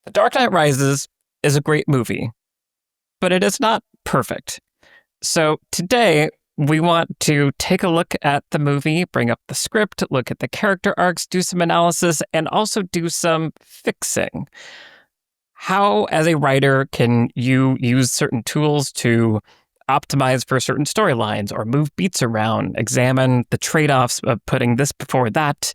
The Dark Knight Rises is a great movie, but it is not perfect. So today, we want to take a look at the movie, bring up the script, look at the character arcs, do some analysis, and also do some fixing. How, as a writer, can you use certain tools to optimize for certain storylines or move beats around, examine the trade-offs of putting this before that,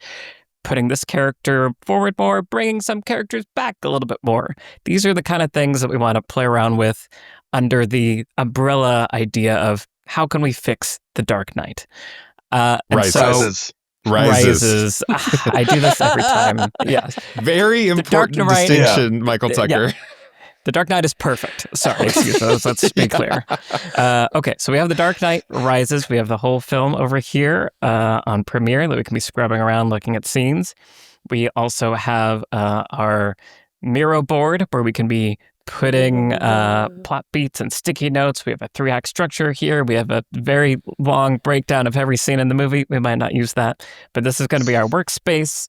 putting this character forward more, bringing some characters back a little bit more. These are the kind of things that we want to play around with under the umbrella idea of how can we fix the Dark Knight? Rises. I do this every time. Yes. Very important distinction, Michael Tucker. Yeah. The Dark Knight is perfect. Sorry, excuse me. Let's be clear. Okay, so we have The Dark Knight Rises. We have the whole film over here on Premiere that we can be scrubbing around looking at scenes. We also have our Miro board where we can be putting plot beats and sticky notes. We have a 3-act structure here. We have a very long breakdown of every scene in the movie. We might not use that, but this is going to be our workspace.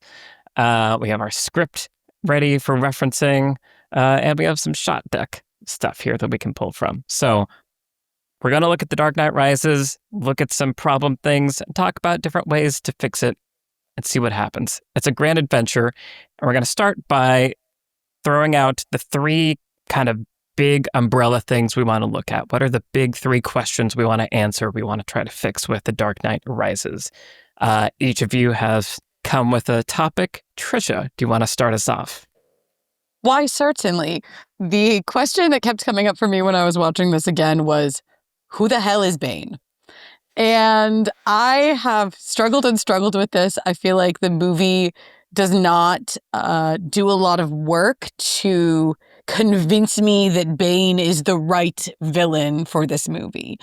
We have our script ready for referencing. And we have some shot deck stuff here that we can pull from. So we're going to look at The Dark Knight Rises, look at some problem things, and talk about different ways to fix it and see what happens. It's a grand adventure. And we're going to start by throwing out the 3 kind of big umbrella things we want to look at. What are the big 3 questions we want to answer, we want to try to fix with The Dark Knight Rises? Each of you has come with a topic. Trisha, do you want to start us off? Why, certainly. The question that kept coming up for me when I was watching this again was, who the hell is Bane? And I have struggled with this. I feel like the movie does not do a lot of work to convince me that Bane is the right villain for this movie.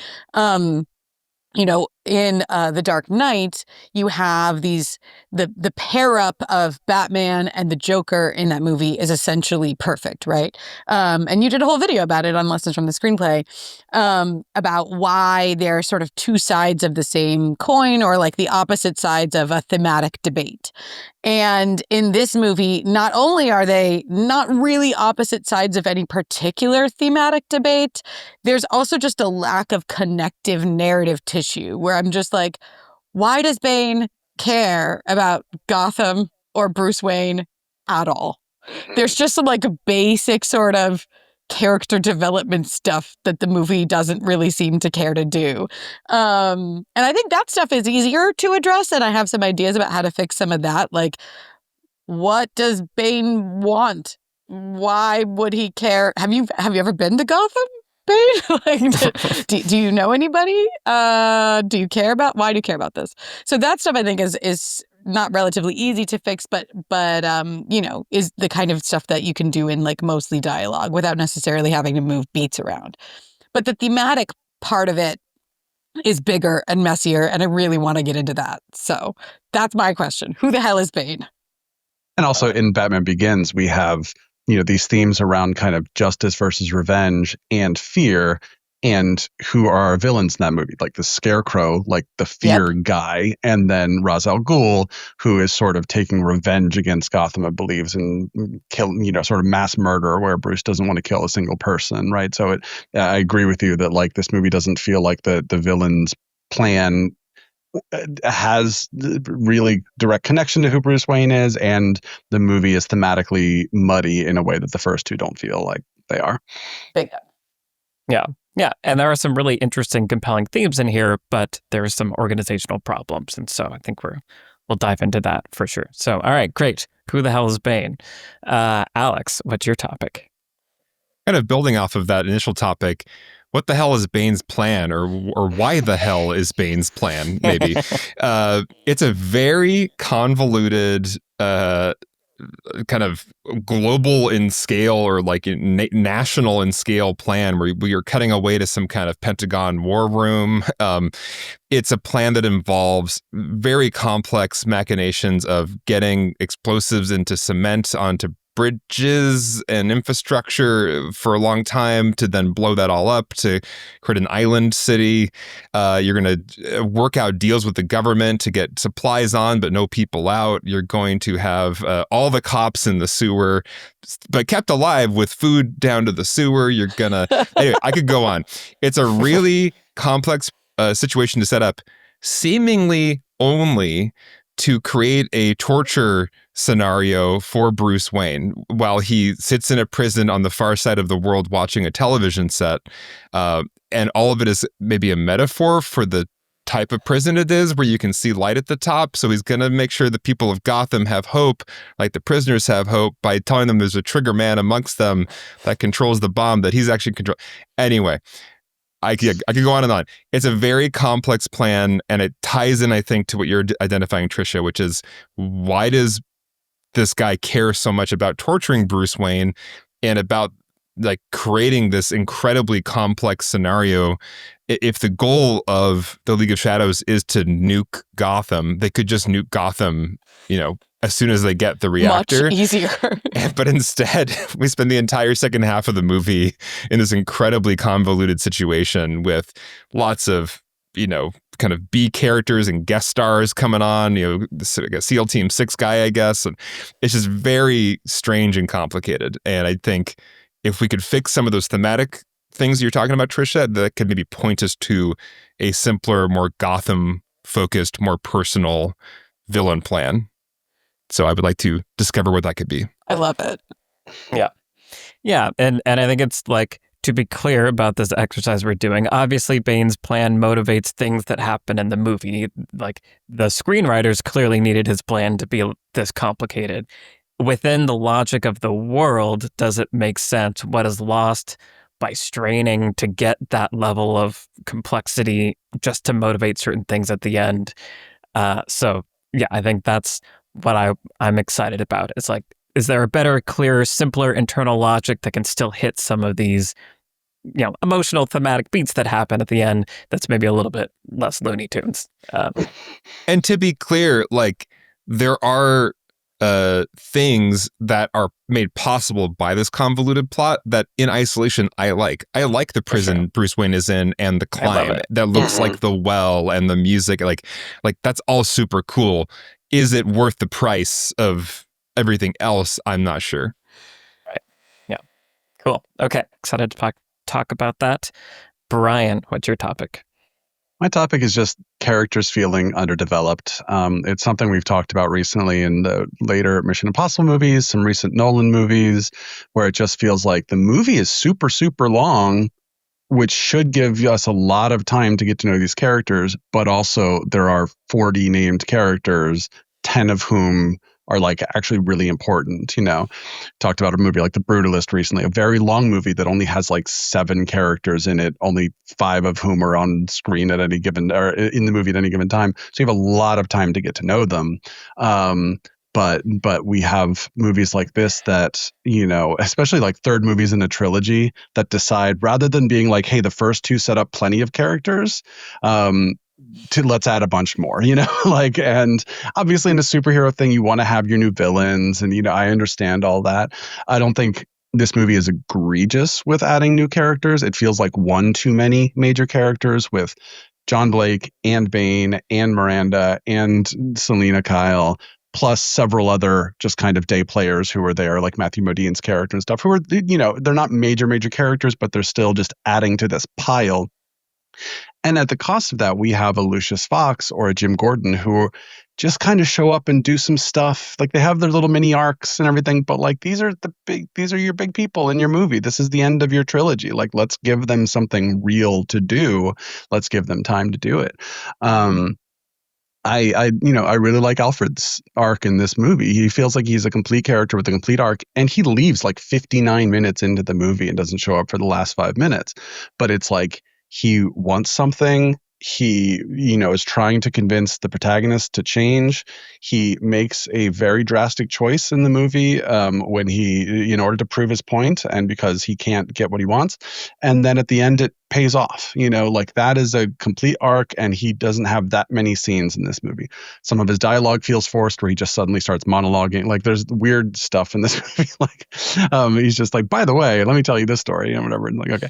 In The Dark Knight, you have the pair up of Batman and the Joker in that movie is essentially perfect, right? And you did a whole video about it on Lessons from the Screenplay, about why they're sort of 2 sides of the same coin, or like the opposite sides of a thematic debate. And in this movie, not only are they not really opposite sides of any particular thematic debate, there's also just a lack of connective narrative tissue where I'm just like, why does Bane care about Gotham or Bruce Wayne at all? There's just some like basic sort of character development stuff that the movie doesn't really seem to care to do. And I think that stuff is easier to address, and I have some ideas about how to fix some of that. Like, what does Bane want? Why would he care? Have you ever been to Gotham, Bane? Like, do you know anybody? Why do you care about this? So that stuff I think is not relatively easy to fix, but is the kind of stuff that you can do in like mostly dialogue without necessarily having to move beats around. But the thematic part of it is bigger and messier, and I really want to get into that. So that's my question. Who the hell is Bane? And also in Batman Begins, we have, these themes around kind of justice versus revenge and fear, and who are our villains in that movie, like the Scarecrow, like the fear guy, and then Ra's al Ghul, who is sort of taking revenge against Gotham, I believe, and sort of mass murder, where Bruce doesn't want to kill a single person, right? So I agree with you that like this movie doesn't feel like the villain's plan has really direct connection to who Bruce Wayne is, and the movie is thematically muddy in a way that the first 2 don't feel like they are. Big. Yeah, and there are some really interesting, compelling themes in here, but there are some organizational problems, and so I think we'll dive into that for sure. So, all right, great. Who the hell is Bane? Alex, what's your topic? Kind of building off of that initial topic, what the hell is Bane's plan, or why the hell is Bane's plan? Maybe it's a very convoluted, kind of global in scale, or like national in scale plan where we are cutting away to some kind of Pentagon war room. It's a plan that involves very complex machinations of getting explosives into cement onto bridges and infrastructure for a long time to then blow that all up to create an island city. You're going to work out deals with the government to get supplies on, but no people out. You're going to have all the cops in the sewer, but kept alive with food down to the sewer. You're going to... Anyway, I could go on. It's a really complex situation to set up, seemingly only to create a torture scenario for Bruce Wayne while he sits in a prison on the far side of the world watching a television set. And all of it is maybe a metaphor for the type of prison it is, where you can see light at the top. So he's going to make sure the people of Gotham have hope, like the prisoners have hope, by telling them there's a trigger man amongst them that controls the bomb that he's actually control. Anyway, I could go on and on. It's a very complex plan, and it ties in, I think, to what you're identifying, Tricia, which is, why does this guy care so much about torturing Bruce Wayne and about like creating this incredibly complex scenario? If the goal of the League of Shadows is to nuke Gotham, they could just nuke Gotham, as soon as they get the reactor. Much easier. But instead, we spend the entire second half of the movie in this incredibly convoluted situation with lots of, kind of B characters and guest stars coming on, SEAL Team 6 guy, I guess. And it's just very strange and complicated. And I think if we could fix some of those thematic things you're talking about, Tricia, that could maybe point us to a simpler, more Gotham-focused, more personal villain plan. So I would like to discover what that could be. I love it. Yeah. And I think it's like, to be clear about this exercise we're doing, obviously Bane's plan motivates things that happen in the movie. Like, the screenwriters clearly needed his plan to be this complicated. Within the logic of the world, does it make sense? What is lost by straining to get that level of complexity just to motivate certain things at the end? So yeah, I think that's what I'm excited about. It's like, is there a better, clearer, simpler internal logic that can still hit some of these, emotional thematic beats that happen at the end that's maybe a little bit less Looney Tunes? And to be clear, like, there are things that are made possible by this convoluted plot that in isolation I like. I like the prison Bruce Wayne is in, and the climb that looks like the well, and the music, like that's all super cool. Is it worth the price of everything else? I'm not sure. Right. Yeah. Cool. Okay. Excited to talk about that. Brian, what's your topic? My topic is just characters feeling underdeveloped. It's something we've talked about recently in the later Mission Impossible movies, some recent Nolan movies, where it just feels like the movie is super, super long, which should give us a lot of time to get to know these characters. But also there are 40 named characters, 10 of whom are like actually really important. Talked about a movie like The Brutalist recently, a very long movie that only has like 7 characters in it, only 5 of whom are on screen at any given, or in the movie at any given time. So you have a lot of time to get to know them. But we have movies like this that, especially like third movies in a trilogy that decide, rather than being like, hey, the first 2 set up plenty of characters, let's add a bunch more, and obviously in a superhero thing, you want to have your new villains, and, I understand all that. I don't think this movie is egregious with adding new characters. It feels like one too many major characters with John Blake and Bane and Miranda and Selena Kyle, plus several other just kind of day players who are there, like Matthew Modine's character and stuff, who are, they're not major characters, but they're still just adding to this pile. And at the cost of that, we have a Lucius Fox or a Jim Gordon who just kind of show up and do some stuff. Like, they have their little mini arcs and everything, but like, these are your big people in your movie. This is the end of your trilogy. Like, let's give them something real to do. Let's give them time to do it. I really like Alfred's arc in this movie. He feels like he's a complete character with a complete arc, and he leaves like 59 minutes into the movie and doesn't show up for the last 5 minutes. But it's like, he wants something. He, is trying to convince the protagonist to change. He makes a very drastic choice in the movie when in order to prove his point and because he can't get what he wants. And then at the end, it pays off. Like that is a complete arc, and he doesn't have that many scenes in this movie. Some of his dialogue feels forced, where he just suddenly starts monologuing. Like there's weird stuff in this movie. Like he's just like, by the way, let me tell you this story and whatever. And like, okay.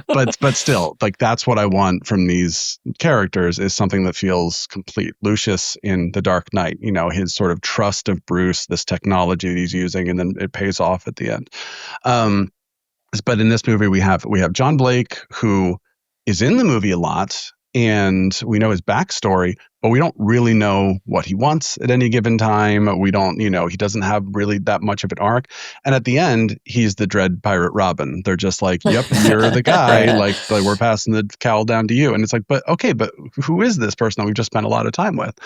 But still, like that's what I want from these characters, is something that feels complete. Lucius in The Dark Knight, his sort of trust of Bruce, this technology that he's using, and then it pays off at the end. But in this movie, we have John Blake, who is in the movie a lot, and we know his backstory, but we don't really know what he wants at any given time. We don't, he doesn't have really that much of an arc. And at the end, he's the Dread Pirate Robin. They're just like, yep, you're the guy. Right. Like we're passing the cowl down to you. And it's like, but okay, but who is this person that we've just spent a lot of time with?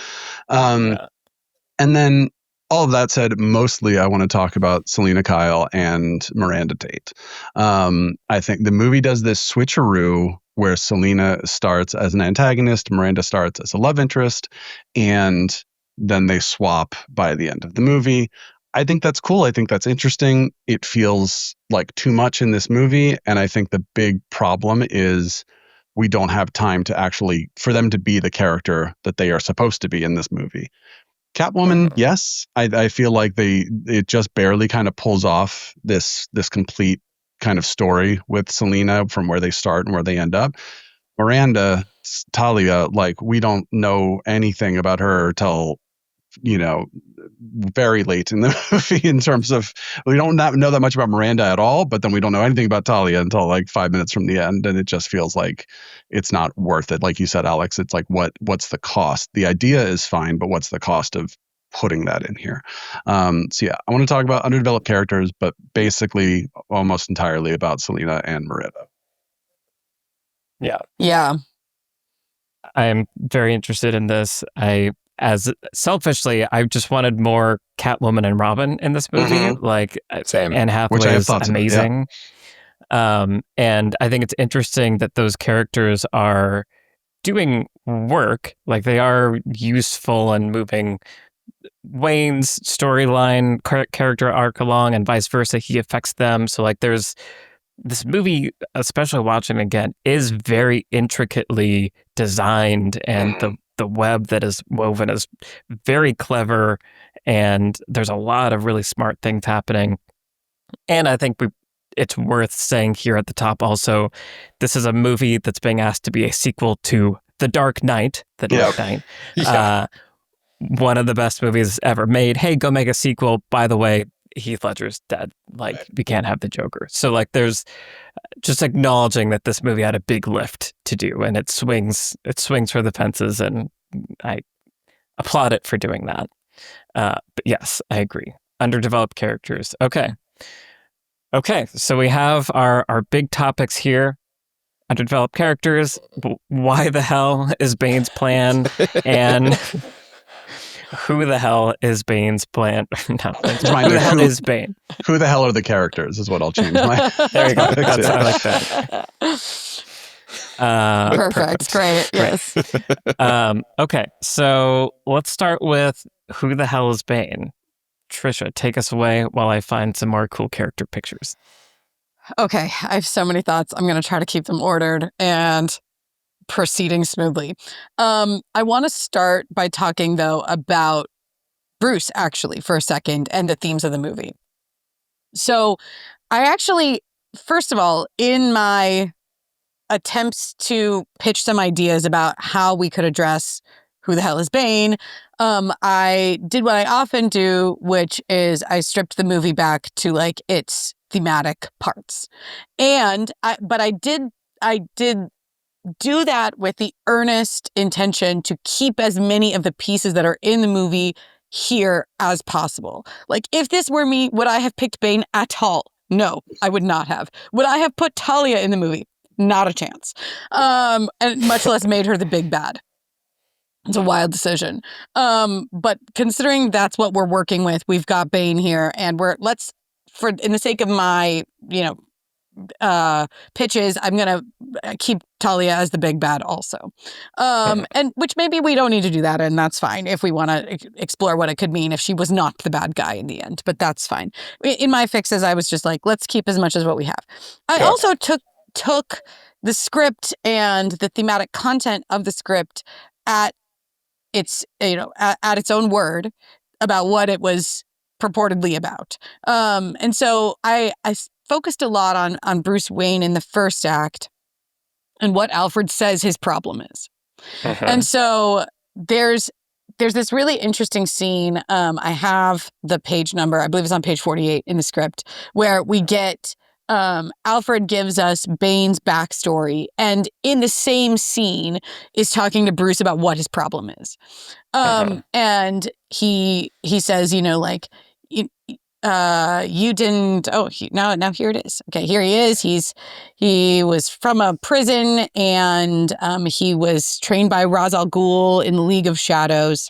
Yeah. And then all of that said, mostly I want to talk about Selena Kyle and Miranda Tate. I think the movie does this switcheroo where Selena starts as an antagonist, Miranda starts as a love interest, and then they swap by the end of the movie. I think that's cool. I think that's interesting. It feels like too much in this movie, and I think the big problem is we don't have time to actually, for them to be the character that they are supposed to be in this movie. Catwoman, yes. I feel like it just barely kind of pulls off this complete kind of story with Selena from where they start and where they end up. Miranda, Talia, like we don't know anything about her till very late in the movie, in terms of we don't know that much about Miranda at all, but then we don't know anything about Talia until like 5 minutes from the end, and it just feels like it's not worth it. Like you said, Alex, it's like what's the cost? The idea is fine, but what's the cost of putting that in here? So yeah, I want to talk about underdeveloped characters, but basically almost entirely about Selena and Miranda. Yeah. I am very interested in this. As selfishly, I just wanted more Catwoman and Robin in this movie. Like, Same. Anne Hathaway Which I have is thoughts about, yeah. amazing. And I think it's interesting that those characters are doing work. Like, they are useful and moving Wayne's storyline, character arc along, and vice versa. He affects them. So, like, there's this movie, especially watching again, is very intricately designed, and the web that is woven is very clever, and there's a lot of really smart things happening. And I think it's worth saying here at the top also, this is a movie that's being asked to be a sequel to The Dark Knight. The Dark Knight. Yeah. One of the best movies ever made. Hey, go make a sequel. By the way, Heath Ledger's dead. Like, we can't have the Joker. So, like, there's just acknowledging that this movie had a big lift to do, and it swings for the fences, and I applaud it for doing that. But yes, I agree. Underdeveloped characters. Okay, so we have our big topics here. Underdeveloped characters. Why the hell is Bane's plan? And who the hell is Bane's plan? No, who the hell is Bane? Who the hell are the characters is what I'll change my There you go. topics, I yeah. like that. Perfect. Great. Yes. Okay, so let's start with who the hell is Bane? Trisha, take us away while I find some more cool character pictures. Okay. I have so many thoughts. I'm going to try to keep them ordered and proceeding smoothly. I want to start by talking, though, about Bruce, actually, for a second, and the themes of the movie. So I actually, first of all, in my attempts to pitch some ideas about how we could address who the hell is Bane, I did what I often do, which is I stripped the movie back to like its thematic parts. And I did do that with the earnest intention to keep as many of the pieces that are in the movie here as possible. Like, if this were me, would I have picked Bane at all? No, I would not have. Would I have put Talia in the movie? Not a chance. And much less made her the big bad. It's a wild decision. But considering that's what we're working with, we've got Bane here, and in the sake of my, pitches, I'm going to keep Talia as the big bad also. And which maybe we don't need to do that, and that's fine if we want to explore what it could mean if she was not the bad guy in the end, but that's fine. In my fixes, I was just like, let's keep as much as what we have. I also took the script and the thematic content of the script at its, at its own word about what it was purportedly about. And so I focused a lot on Bruce Wayne in the first act and what Alfred says his problem is. And so there's this really interesting scene. I have the page number, I believe it's on page 48 in the script, where we get Alfred gives us Bane's backstory, and in the same scene is talking to Bruce about what his problem is. And he says, you didn't. Oh, now here it is. Okay, here he is. He was from a prison, and he was trained by Ra's al Ghul in the League of Shadows.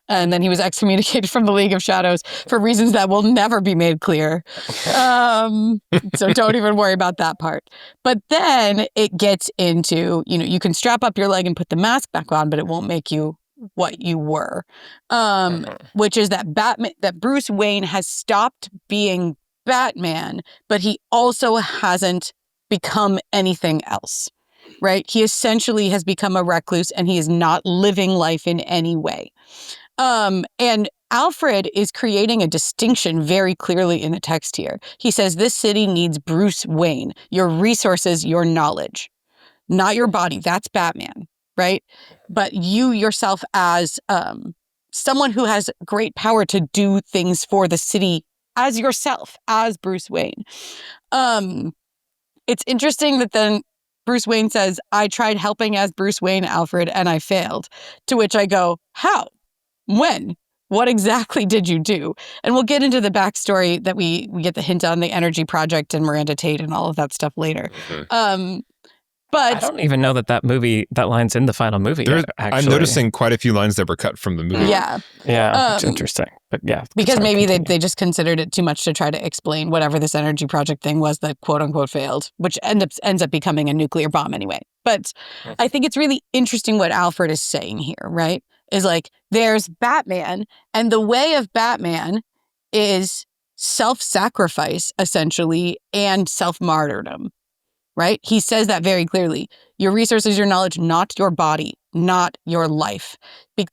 And then he was excommunicated from the League of Shadows for reasons that will never be made clear. So don't even worry about that part. But then it gets into, you can strap up your leg and put the mask back on, but it won't make you what you were. Which is that Bruce Wayne has stopped being Batman, but he also hasn't become anything else. Right? He essentially has become a recluse, and he is not living life in any way. And Alfred is creating a distinction very clearly in the text here. He says, this city needs Bruce Wayne, your resources, your knowledge, not your body. That's Batman, right? But you yourself as someone who has great power to do things for the city as yourself, as Bruce Wayne. It's interesting that then Bruce Wayne says, I tried helping as Bruce Wayne, Alfred, and I failed. To which I go, how? When? What exactly did you do? And we'll get into the backstory that we get the hint on the Energy Project and Miranda Tate and all of that stuff later. But I don't even know that line's in the final movie. Actually, I'm noticing quite a few lines that were cut from the movie. Yeah, it's interesting. But yeah, because maybe they just considered it too much to try to explain whatever this Energy Project thing was that quote unquote failed, which ends up becoming a nuclear bomb anyway. But I think it's really interesting what Alfred is saying here, right? Is like, there's Batman, and the way of Batman is self-sacrifice, essentially, and self-martyrdom, right? He says that very clearly. Your resources, your knowledge, not your body, not your life.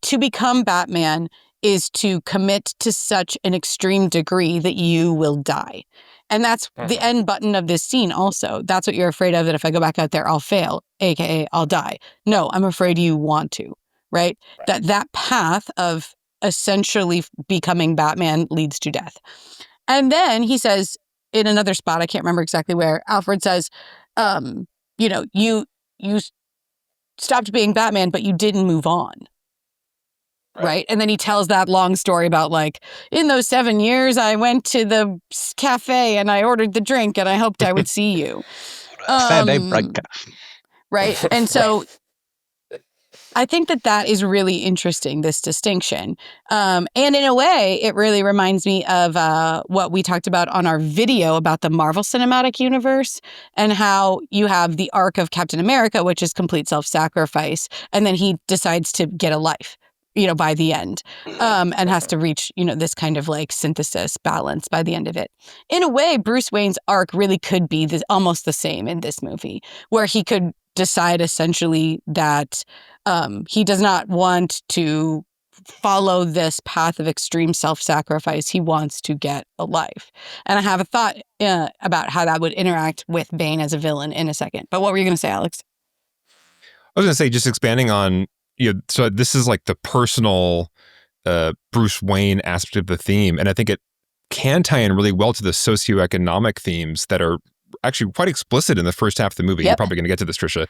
To become Batman is to commit to such an extreme degree that you will die. And that's the end button of this scene also. That's what you're afraid of, that if I go back out there, I'll fail, aka I'll die. No, I'm afraid you want to. Right? That path of essentially becoming Batman leads to death. And then he says in another spot, I can't remember exactly where, Alfred says, you stopped being Batman, but you didn't move on. Right? And then he tells that long story about like, in those 7 years, I went to the cafe and I ordered the drink and I hoped I would see you. Right? And so I think that is really interesting, this distinction. And in a way, it really reminds me of what we talked about on our video about the Marvel Cinematic Universe and how you have the arc of Captain America, which is complete self-sacrifice. And then he decides to get a life, by the end, and has to reach, this kind of like synthesis balance by the end of it. In a way, Bruce Wayne's arc really could be almost the same in this movie, where he could decide essentially that he does not want to follow this path of extreme self-sacrifice. He wants to get a life. And I have a thought about how that would interact with Bane as a villain in a second. But what were you going to say, Alex? I was going to say, just expanding on, so this is like the personal Bruce Wayne aspect of the theme. And I think it can tie in really well to the socioeconomic themes that are actually quite explicit in the first half of the movie. You're probably going to get to this, Trisha.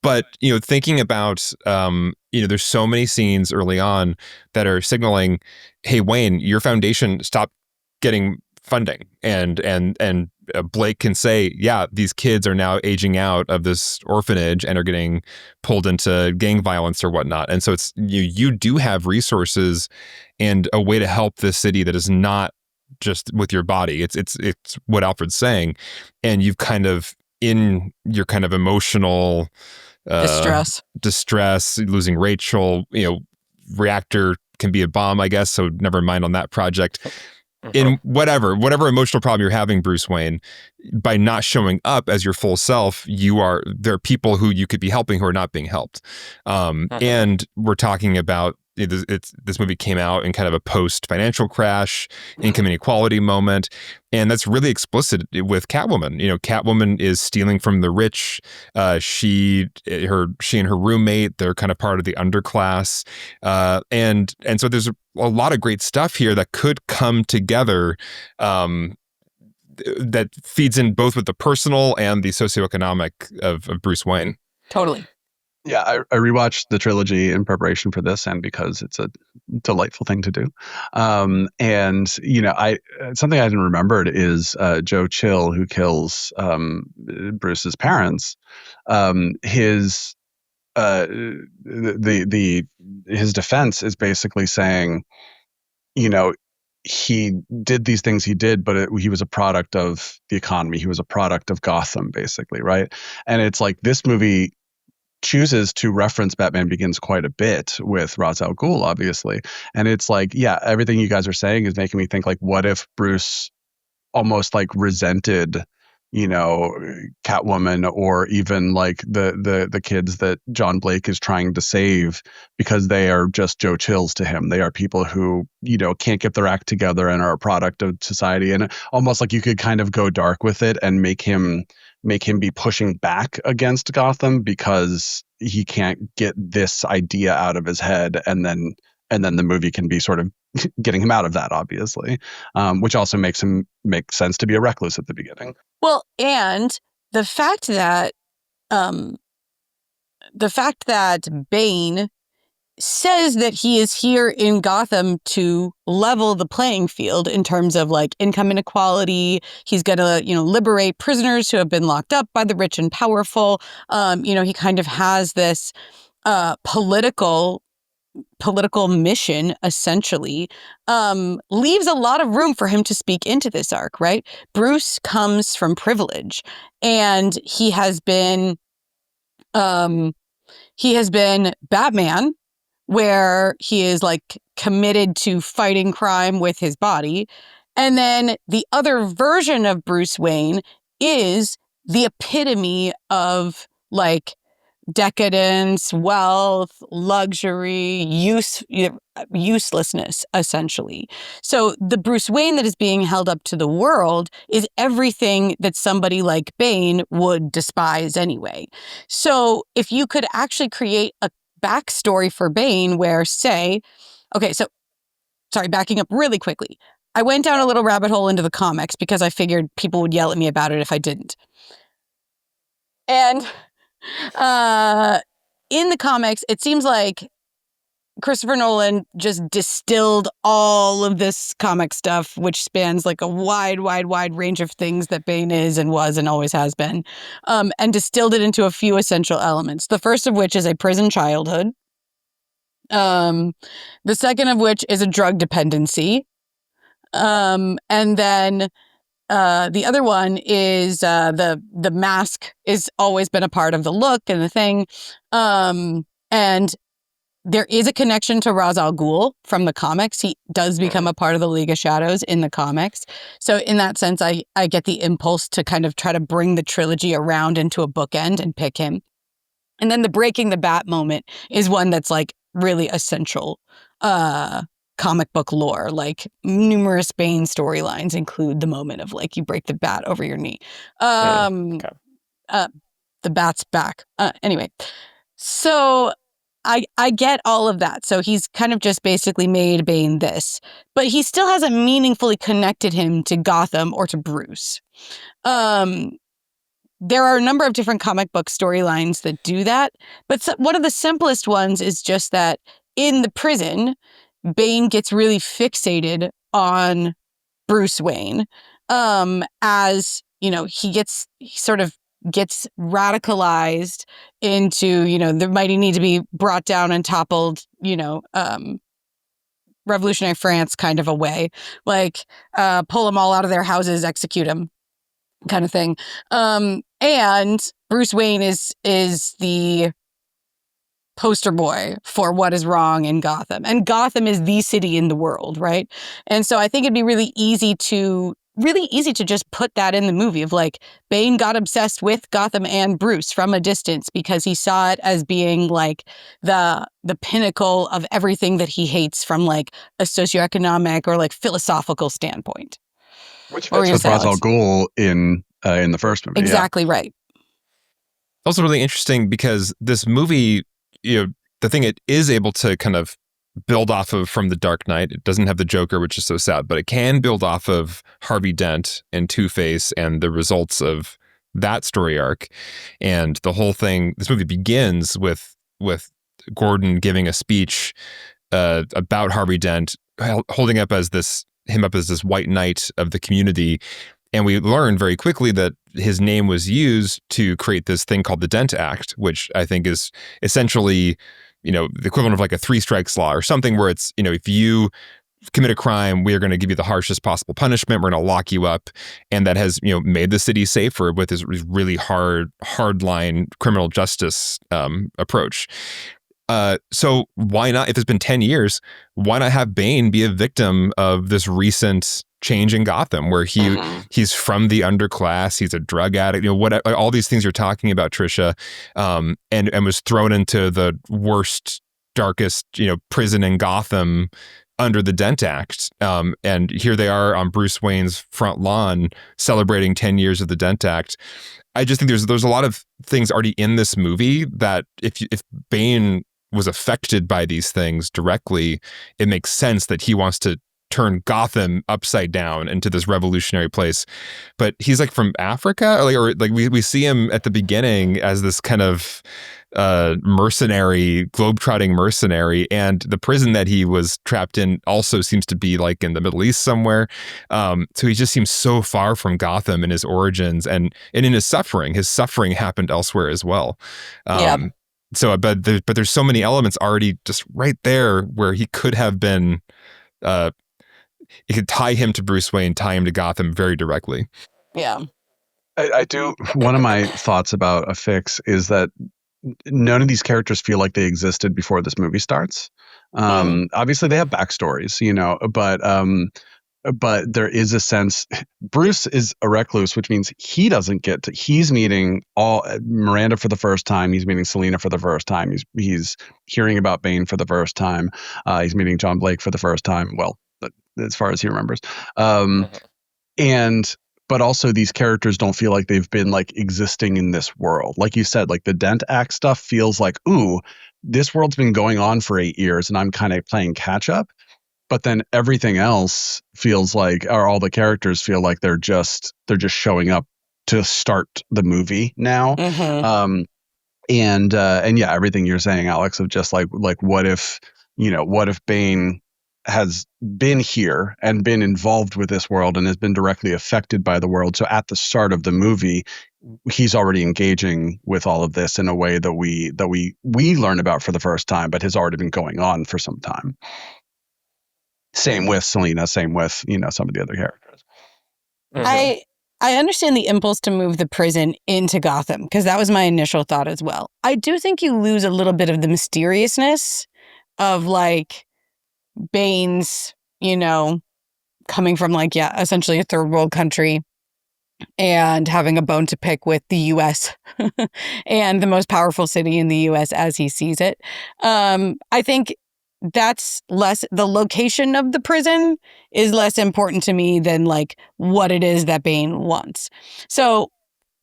But, thinking about, there's so many scenes early on that are signaling, hey, Wayne, your foundation stopped getting funding. And Blake can say, yeah, these kids are now aging out of this orphanage and are getting pulled into gang violence or whatnot. And so it's, you do have resources and a way to help this city that is not just with your body. It's what Alfred's saying, and you've kind of in your kind of emotional distress, losing Rachel. Reactor can be a bomb, I guess. So never mind on that project. In whatever emotional problem you're having, Bruce Wayne, by not showing up as your full self, there are people who you could be helping who are not being helped. And we're talking about this movie came out in kind of a post financial crash, income inequality moment, and that's really explicit with Catwoman. Catwoman is stealing from the rich. She and her roommate, they're kind of part of the underclass, and so there's a lot of great stuff here that could come together. That feeds in both with the personal and the socioeconomic of Bruce Wayne. Totally. Yeah, I rewatched the trilogy in preparation for this, and because it's a delightful thing to do. And something I hadn't remembered is Joe Chill, who kills Bruce's parents. His his defense is basically saying, he did these things he did, but he was a product of the economy. He was a product of Gotham, basically, right? And it's like this movie chooses to reference Batman Begins quite a bit with Ra's al Ghul, obviously. And it's like, yeah, everything you guys are saying is making me think, like, what if Bruce almost like resented, Catwoman, or even like the kids that John Blake is trying to save, because they are just Joe Chills to him. They are people who, can't get their act together and are a product of society. And almost like you could kind of go dark with it and make him be pushing back against Gotham because he can't get this idea out of his head, and then the movie can be sort of getting him out of that, obviously, which also makes him make sense to be a recluse at the beginning. Well, and the fact that Bane says that he is here in Gotham to level the playing field in terms of like income inequality. He's going to, liberate prisoners who have been locked up by the rich and powerful. He kind of has this political mission, essentially, leaves a lot of room for him to speak into this arc, right? Bruce comes from privilege, and he has been Batman, where he is like committed to fighting crime with his body. And then the other version of Bruce Wayne is the epitome of like decadence, wealth, luxury, uselessness, essentially. So the Bruce Wayne that is being held up to the world is everything that somebody like Bane would despise anyway. So if you could actually create a backstory for Bane where, say, backing up really quickly. I went down a little rabbit hole into the comics because I figured people would yell at me about it if I didn't. And in the comics, it seems like Christopher Nolan just distilled all of this comic stuff, which spans like a wide range of things that Bane is and was and always has been, and distilled it into a few essential elements. The first of which is a prison childhood. The second of which is a drug dependency. And then the other one is the mask is always been a part of the look and the thing. And there is a connection to Ra's al Ghul from the comics. He does become a part of the League of Shadows in the comics. So in that sense, I get the impulse to kind of try to bring the trilogy around into a bookend and pick him. And then the breaking the bat moment is one that's like really essential comic book lore. Like numerous Bane storylines include the moment of like you break the bat over your knee. The bat's back. Anyway, so I get all of that. So he's kind of just basically made Bane this, but he still hasn't meaningfully connected him to Gotham or to Bruce. There are a number of different comic book storylines that do that, but one of the simplest ones is just that in the prison, Bane gets really fixated on Bruce Wayne, as, he sort of gets radicalized into, there might need to be brought down and toppled, revolutionary France kind of a way, like pull them all out of their houses, execute them, kind of thing. And Bruce Wayne is the poster boy for what is wrong in Gotham, and Gotham is the city in the world, right? And so I think it'd be really easy to just put that in the movie of like Bane got obsessed with Gotham and Bruce from a distance because he saw it as being like the pinnacle of everything that he hates from like a socioeconomic or like philosophical standpoint. Which What were fits you with gonna say, Ra's al Alex? Ghul in the first movie. Exactly right. Also really interesting because this movie, the thing it is able to kind of build off of from The Dark Knight, it doesn't have the Joker, which is so sad, but it can build off of Harvey Dent and Two-Face and the results of that story arc. And the whole thing, this movie begins with Gordon giving a speech about Harvey Dent, holding up as this white knight of the community. And we learned very quickly that his name was used to create this thing called the Dent Act, which I think is essentially, the equivalent of like a 3 strikes law or something where it's, if you commit a crime, we are going to give you the harshest possible punishment. We're going to lock you up. And that has, made the city safer with this really hard line criminal justice approach. So why not, if it's been 10 years, why not have Bane be a victim of this recent change in Gotham where he's from the underclass, he's a drug addict, all these things you're talking about, Trisha, and was thrown into the worst, darkest, prison in Gotham under the Dent Act. And here they are on Bruce Wayne's front lawn celebrating 10 years of the Dent Act. I just think there's a lot of things already in this movie that if Bane was affected by these things directly, it makes sense that he wants to turn Gotham upside down into this revolutionary place. But he's like from Africa, or we see him at the beginning as this kind of mercenary, globetrotting mercenary, and the prison that he was trapped in also seems to be like in the Middle East somewhere. So he just seems so far from Gotham in his origins and in his suffering. His suffering happened elsewhere as well. So, but there's so many elements already just right there where he could have been. It could tie him to Bruce Wayne, tie him to Gotham very directly. Yeah. I do. One of my thoughts about a fix is that none of these characters feel like they existed before this movie starts. Obviously, they have backstories, but there is a sense Bruce is a recluse, which means he doesn't get to. He's meeting Miranda for the first time. He's meeting Selina for the first time. He's hearing about Bane for the first time. He's meeting John Blake for the first time. Well, as far as he remembers. But also these characters don't feel like they've been like existing in this world. Like you said, like the Dent Act stuff feels like, ooh, this world's been going on for 8 years and I'm kind of playing catch up. But then everything else feels like, or all the characters feel like they're just showing up to start the movie now. And yeah, everything you're saying, Alex, of just like what if Bane has been here and been involved with this world and has been directly affected by the world. So at the start of the movie, he's already engaging with all of this in a way that we learn about for the first time, but has already been going on for some time. Same with Selina, same with, some of the other characters. I understand the impulse to move the prison into Gotham because that was my initial thought as well. I do think you lose a little bit of the mysteriousness of like Bane's, coming from like, essentially a third world country and having a bone to pick with the US and the most powerful city in the US as he sees it. I think that's less, the location of the prison is less important to me than like what it is that Bane wants. So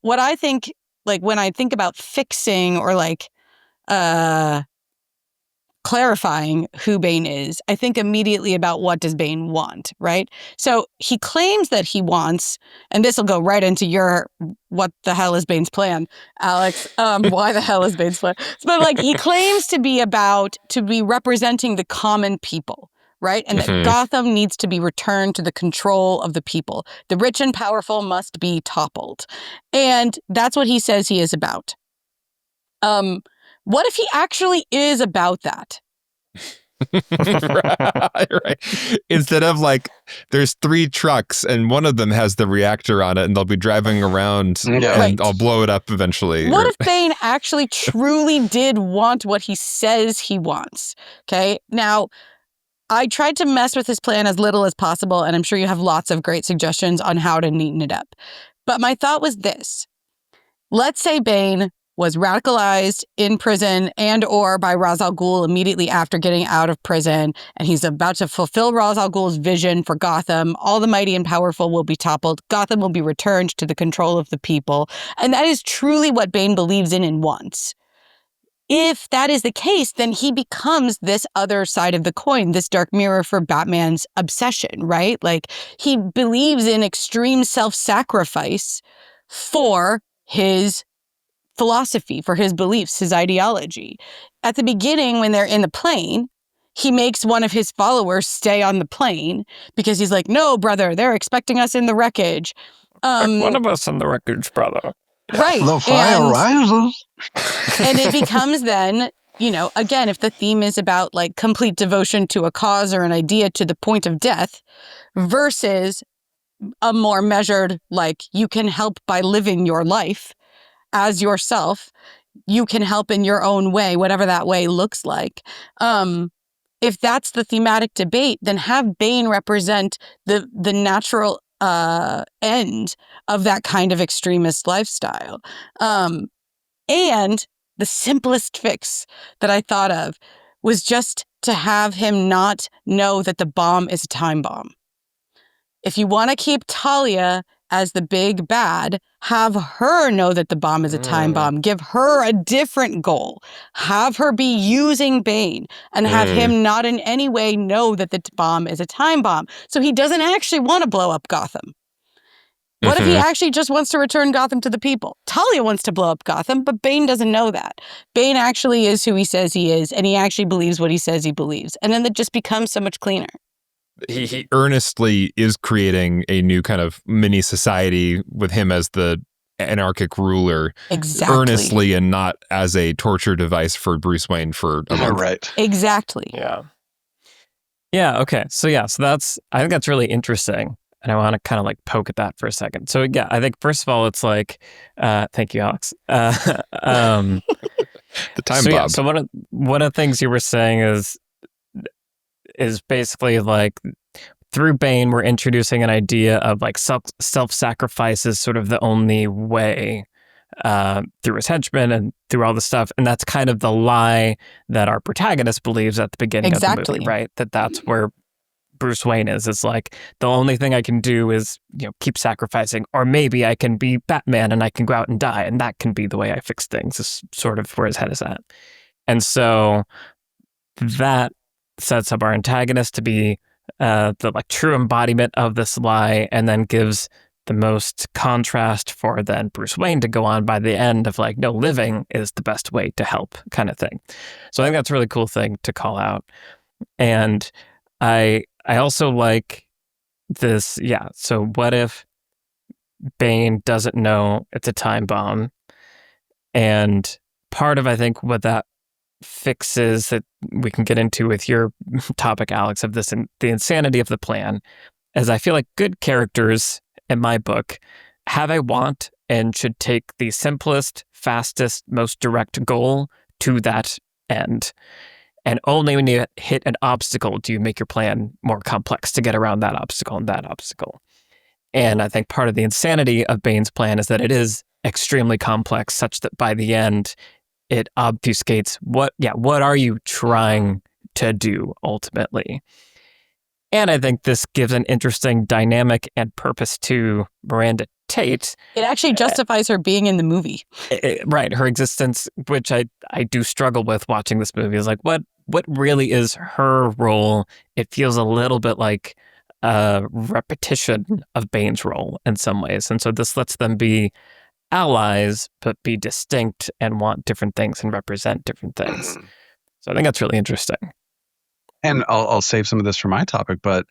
what I think, like when I think about fixing or like clarifying who Bane is, I think immediately about what does Bane want, right? So he claims that he wants, and this will go right into your, what the hell is Bane's plan, Alex? Why the hell is Bane's plan? But like he claims to be representing the common people, right? And that Gotham needs to be returned to the control of the people. The rich and powerful must be toppled. And that's what he says he is about. What if he actually is about that? Right. Instead of like, there's 3 trucks and one of them has the reactor on it and they'll be driving around Yeah. and Right. I'll blow it up eventually. What if Bane actually truly did want what he says he wants? Okay. Now, I tried to mess with his plan as little as possible, and I'm sure you have lots of great suggestions on how to neaten it up. But my thought was this. Let's say Bane was radicalized in prison and or by Ra's al Ghul immediately after getting out of prison, and he's about to fulfill Ra's al Ghul's vision for Gotham. All the mighty and powerful will be toppled. Gotham will be returned to the control of the people. And that is truly what Bane believes in and wants. If that is the case, then he becomes this other side of the coin, this dark mirror for Batman's obsession, right? Like, he believes in extreme self-sacrifice for his philosophy, for his beliefs, his ideology. At the beginning, when they're in the plane, he makes one of his followers stay on the plane because he's like, no, brother, they're expecting us in the wreckage. One of us in the wreckage, brother. Right. The fire and, rises. and it becomes then, you know, again, if the theme is about like complete devotion to a cause or an idea to the point of death versus a more measured, like, you can help by living your life as yourself, you can help in your own way, whatever that way looks like. If that's the thematic debate, then have Bane represent the natural end of that kind of extremist lifestyle. And the simplest fix that I thought of was just to have him not know that the bomb is a time bomb. If you want to keep Talia as the big bad, have her know that the bomb is a time bomb. Give her a different goal. Have her be using Bane and have him not in any way know that the bomb is a time bomb. So he doesn't actually want to blow up Gotham. What if he actually just wants to return Gotham to the people? Talia wants to blow up Gotham, but Bane doesn't know that. Bane actually is who he says he is, and he actually believes what he says he believes. And then it just becomes so much cleaner. He earnestly is creating a new kind of mini society with him as the anarchic ruler. Exactly. Earnestly and not as a torture device for Bruce Wayne for a month. Right. Exactly. Yeah. Yeah. Okay. So that's, I think that's really interesting. And I want to kind of like poke at that for a second. So yeah, I think first of all, it's like, thank you, Alex. The time bomb. Yeah, so one of the things you were saying is basically like through Bane, we're introducing an idea of like self-sacrifice is sort of the only way through his henchmen and through all the stuff. And that's kind of the lie that our protagonist believes at the beginning of the movie, right? That's where Bruce Wayne is. It's like, the only thing I can do is, you know, keep sacrificing, or maybe I can be Batman and I can go out and die, and that can be the way I fix things, is sort of where his head is at. And so that sets up our antagonist to be the like true embodiment of this lie, and then gives the most contrast for then Bruce Wayne to go on by the end of like, no, living is the best way to help kind of thing. So I think that's a really cool thing to call out. And I also like this. Yeah. So what if Bane doesn't know it's a time bomb? And part of, I think, what that fixes that we can get into with your topic, Alex, of this and the insanity of the plan, is I feel like good characters in my book have a want and should take the simplest, fastest, most direct goal to that end. And only when you hit an obstacle do you make your plan more complex to get around that obstacle and that obstacle. And I think part of the insanity of Bane's plan is that it is extremely complex, such that by the end, it obfuscates what are you trying to do ultimately? And I think this gives an interesting dynamic and purpose to Miranda Tate. It actually justifies her being in the movie. Right. Her existence, which I do struggle with watching this movie, is like, what really is her role? It feels a little bit like a repetition of Bane's role in some ways. And so this lets them be allies, but be distinct and want different things and represent different things. So I think that's really interesting. And I'll save some of this for my topic, but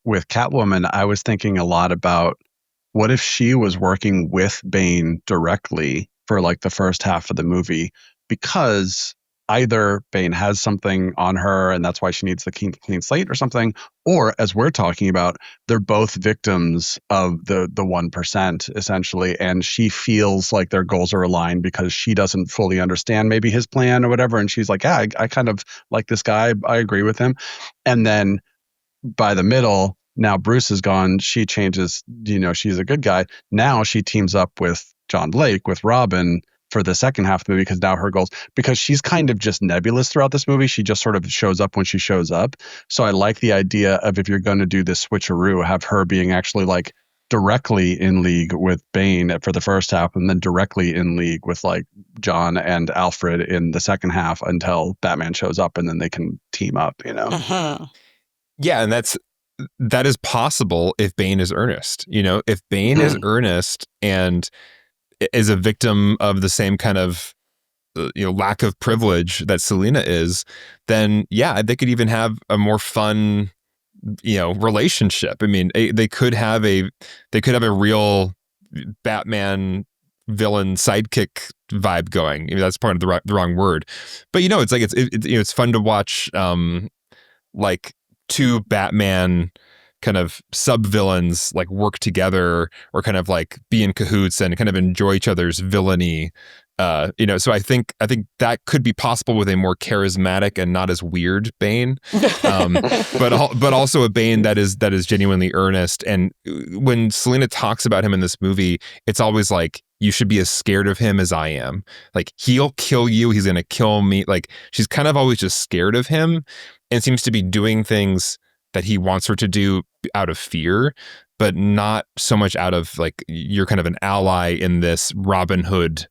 with Catwoman, I was thinking a lot about what if she was working with Bane directly for like the first half of the movie, because either Bane has something on her and that's why she needs the clean slate or something, or as we're talking about, they're both victims of the 1% essentially, and she feels like their goals are aligned because she doesn't fully understand maybe his plan or whatever, and she's like, yeah, I kind of like this guy, I agree with him. And then by the middle, now Bruce is gone, she changes, she's a good guy. Now she teams up with John Blake, with Robin, for the second half of the movie, because now her goals, because she's kind of just nebulous throughout this movie. She just sort of shows up when she shows up. So I like the idea of, if you're going to do this switcheroo, have her being actually like directly in league with Bane for the first half, and then directly in league with like John and Alfred in the second half until Batman shows up, and then they can team up, Uh-huh. Yeah, and that is possible if Bane is earnest. If Bane is earnest and is a victim of the same kind of lack of privilege that Selina is, then yeah, they could even have a more fun relationship. I mean, they could have a real Batman villain sidekick vibe going. That's part of the wrong word, but it's like it's fun to watch like two Batman kind of sub-villains like work together, or kind of like be in cahoots and kind of enjoy each other's villainy. So I think that could be possible with a more charismatic and not as weird Bane, but also a Bane that is genuinely earnest. And when Selina talks about him in this movie, it's always like, you should be as scared of him as I am. Like, he'll kill you, he's gonna kill me. Like, she's kind of always just scared of him, and seems to be doing things that he wants her to do out of fear, but not so much out of like, you're kind of an ally in this Robin Hood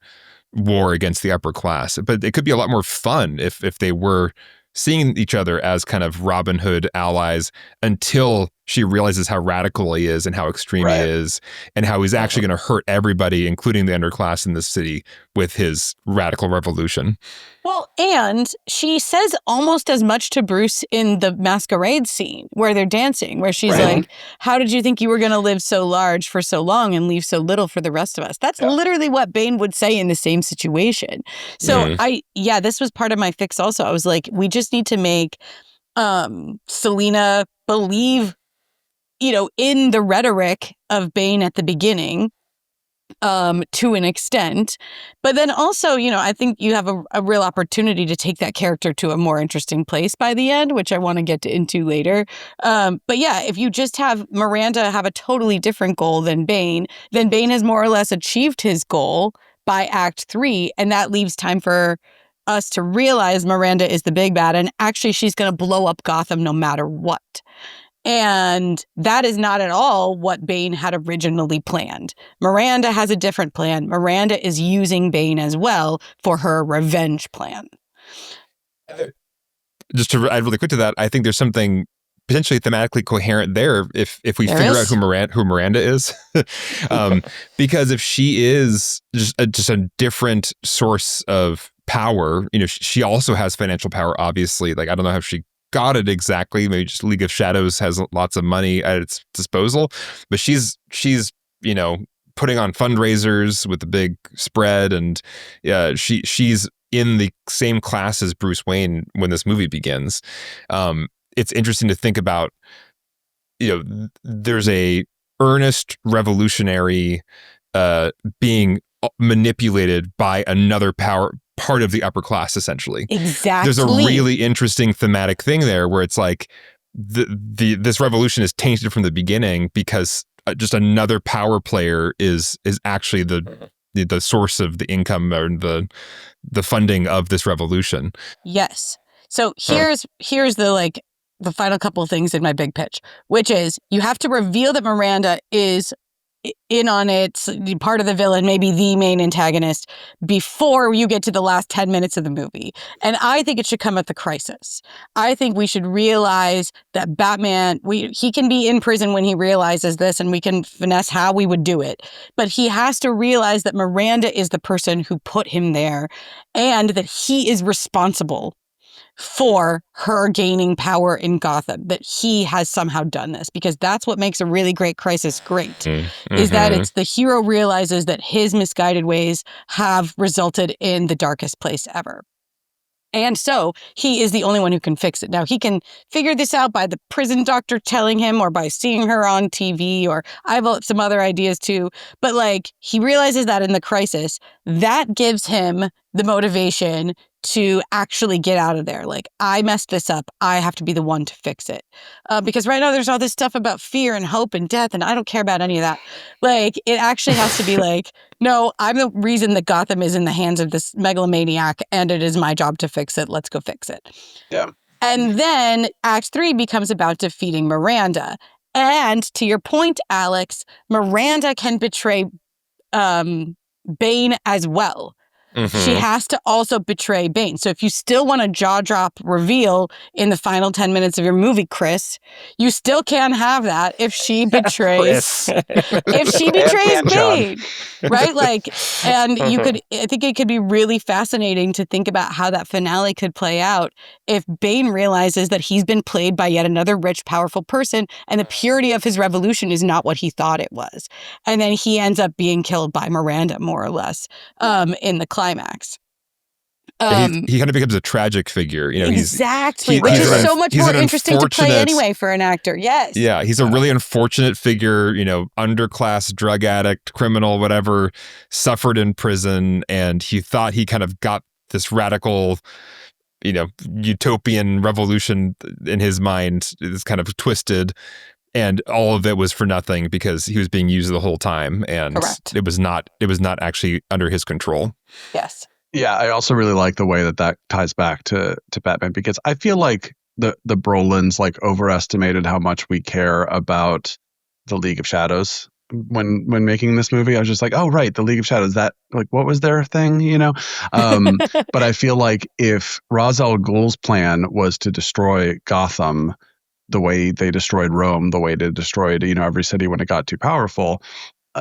war against the upper class. But it could be a lot more fun if they were seeing each other as kind of Robin Hood allies, until she realizes how radical he is and how extreme he is, and how he's actually going to hurt everybody, including the underclass in this city, with his radical revolution. Well, and she says almost as much to Bruce in the masquerade scene where they're dancing, where she's like, how did you think you were going to live so large for so long and leave so little for the rest of us? That's literally what Bane would say in the same situation. So this was part of my fix also. I was like, we just need to make Selina believe, in the rhetoric of Bane at the beginning, to an extent. But then also, I think you have a real opportunity to take that character to a more interesting place by the end, which I want to get into later. But yeah, if you just have Miranda have a totally different goal than Bane, then Bane has more or less achieved his goal by Act 3, and that leaves time for us to realize Miranda is the big bad, and actually she's going to blow up Gotham no matter what. And that is not at all what Bane had originally planned. Miranda has a different plan. Miranda is using Bane as well for her revenge plan. Just to add really quick to that, I think there's something potentially thematically coherent there if we figure out who Miranda is. Because if she is just a different source of power, she also has financial power, obviously. Like, I don't know how she got it exactly. Maybe just League of Shadows has lots of money at its disposal, but she's putting on fundraisers with the big spread, and she's in the same class as Bruce Wayne when this movie begins. It's interesting to think about, there's a earnest revolutionary being manipulated by another part of the upper class, essentially. Exactly. There's a really interesting thematic thing there where it's like this revolution is tainted from the beginning because just another power player is actually the source of the income or the funding of this revolution. Yes. So here's the final couple of things in my big pitch, which is you have to reveal that Miranda is in on it, part of the villain, maybe the main antagonist, before you get to the last 10 minutes of the movie. And I think it should come at the crisis. I think we should realize that Batman, he can be in prison when he realizes this, and we can finesse how we would do it. But he has to realize that Miranda is the person who put him there, and that he is responsible for her gaining power in Gotham, that he has somehow done this, because that's what makes a really great crisis great, is that it's the hero realizes that his misguided ways have resulted in the darkest place ever. And so he is the only one who can fix it. Now, he can figure this out by the prison doctor telling him or by seeing her on TV, or I have some other ideas too. But like, he realizes that in the crisis, that gives him the motivation to actually get out of there. Like, I messed this up. I have to be the one to fix it. Because right now there's all this stuff about fear and hope and death, and I don't care about any of that. Like, it actually has to be like, no, I'm the reason that Gotham is in the hands of this megalomaniac, and it is my job to fix it. Let's go fix it. Yeah. And then Act 3 becomes about defeating Miranda. And to your point, Alex, Miranda can betray Bane as well. She has to also betray Bane. So if you still want a jaw-drop reveal in the final 10 minutes of your movie, Chris, you still can have that if she betrays Bane. Right? Like, and you could, I think it could be really fascinating to think about how that finale could play out if Bane realizes that he's been played by yet another rich, powerful person, and the purity of his revolution is not what he thought it was. And then he ends up being killed by Miranda, more or less, in the climax. He kind of becomes a tragic figure, you know. Exactly, which is so much more interesting to play anyway for an actor. Yes. Yeah, he's a really unfortunate figure, you know, underclass, drug addict, criminal, whatever, suffered in prison, and he thought he kind of got this radical, you know, utopian revolution in his mind. It's kind of twisted, and all of it was for nothing because he was being used the whole time, and Correct. it was not actually under his control. Yes. Yeah, I also really like the way that ties back to Batman, because I feel like the Brolins like overestimated how much we care about the League of Shadows when making this movie. I was just like, oh right, the League of Shadows. That, like, what was their thing, you know? But I feel like if Ra's al Ghul's plan was to destroy Gotham the way they destroyed Rome, the way they destroyed, you know, every city when it got too powerful,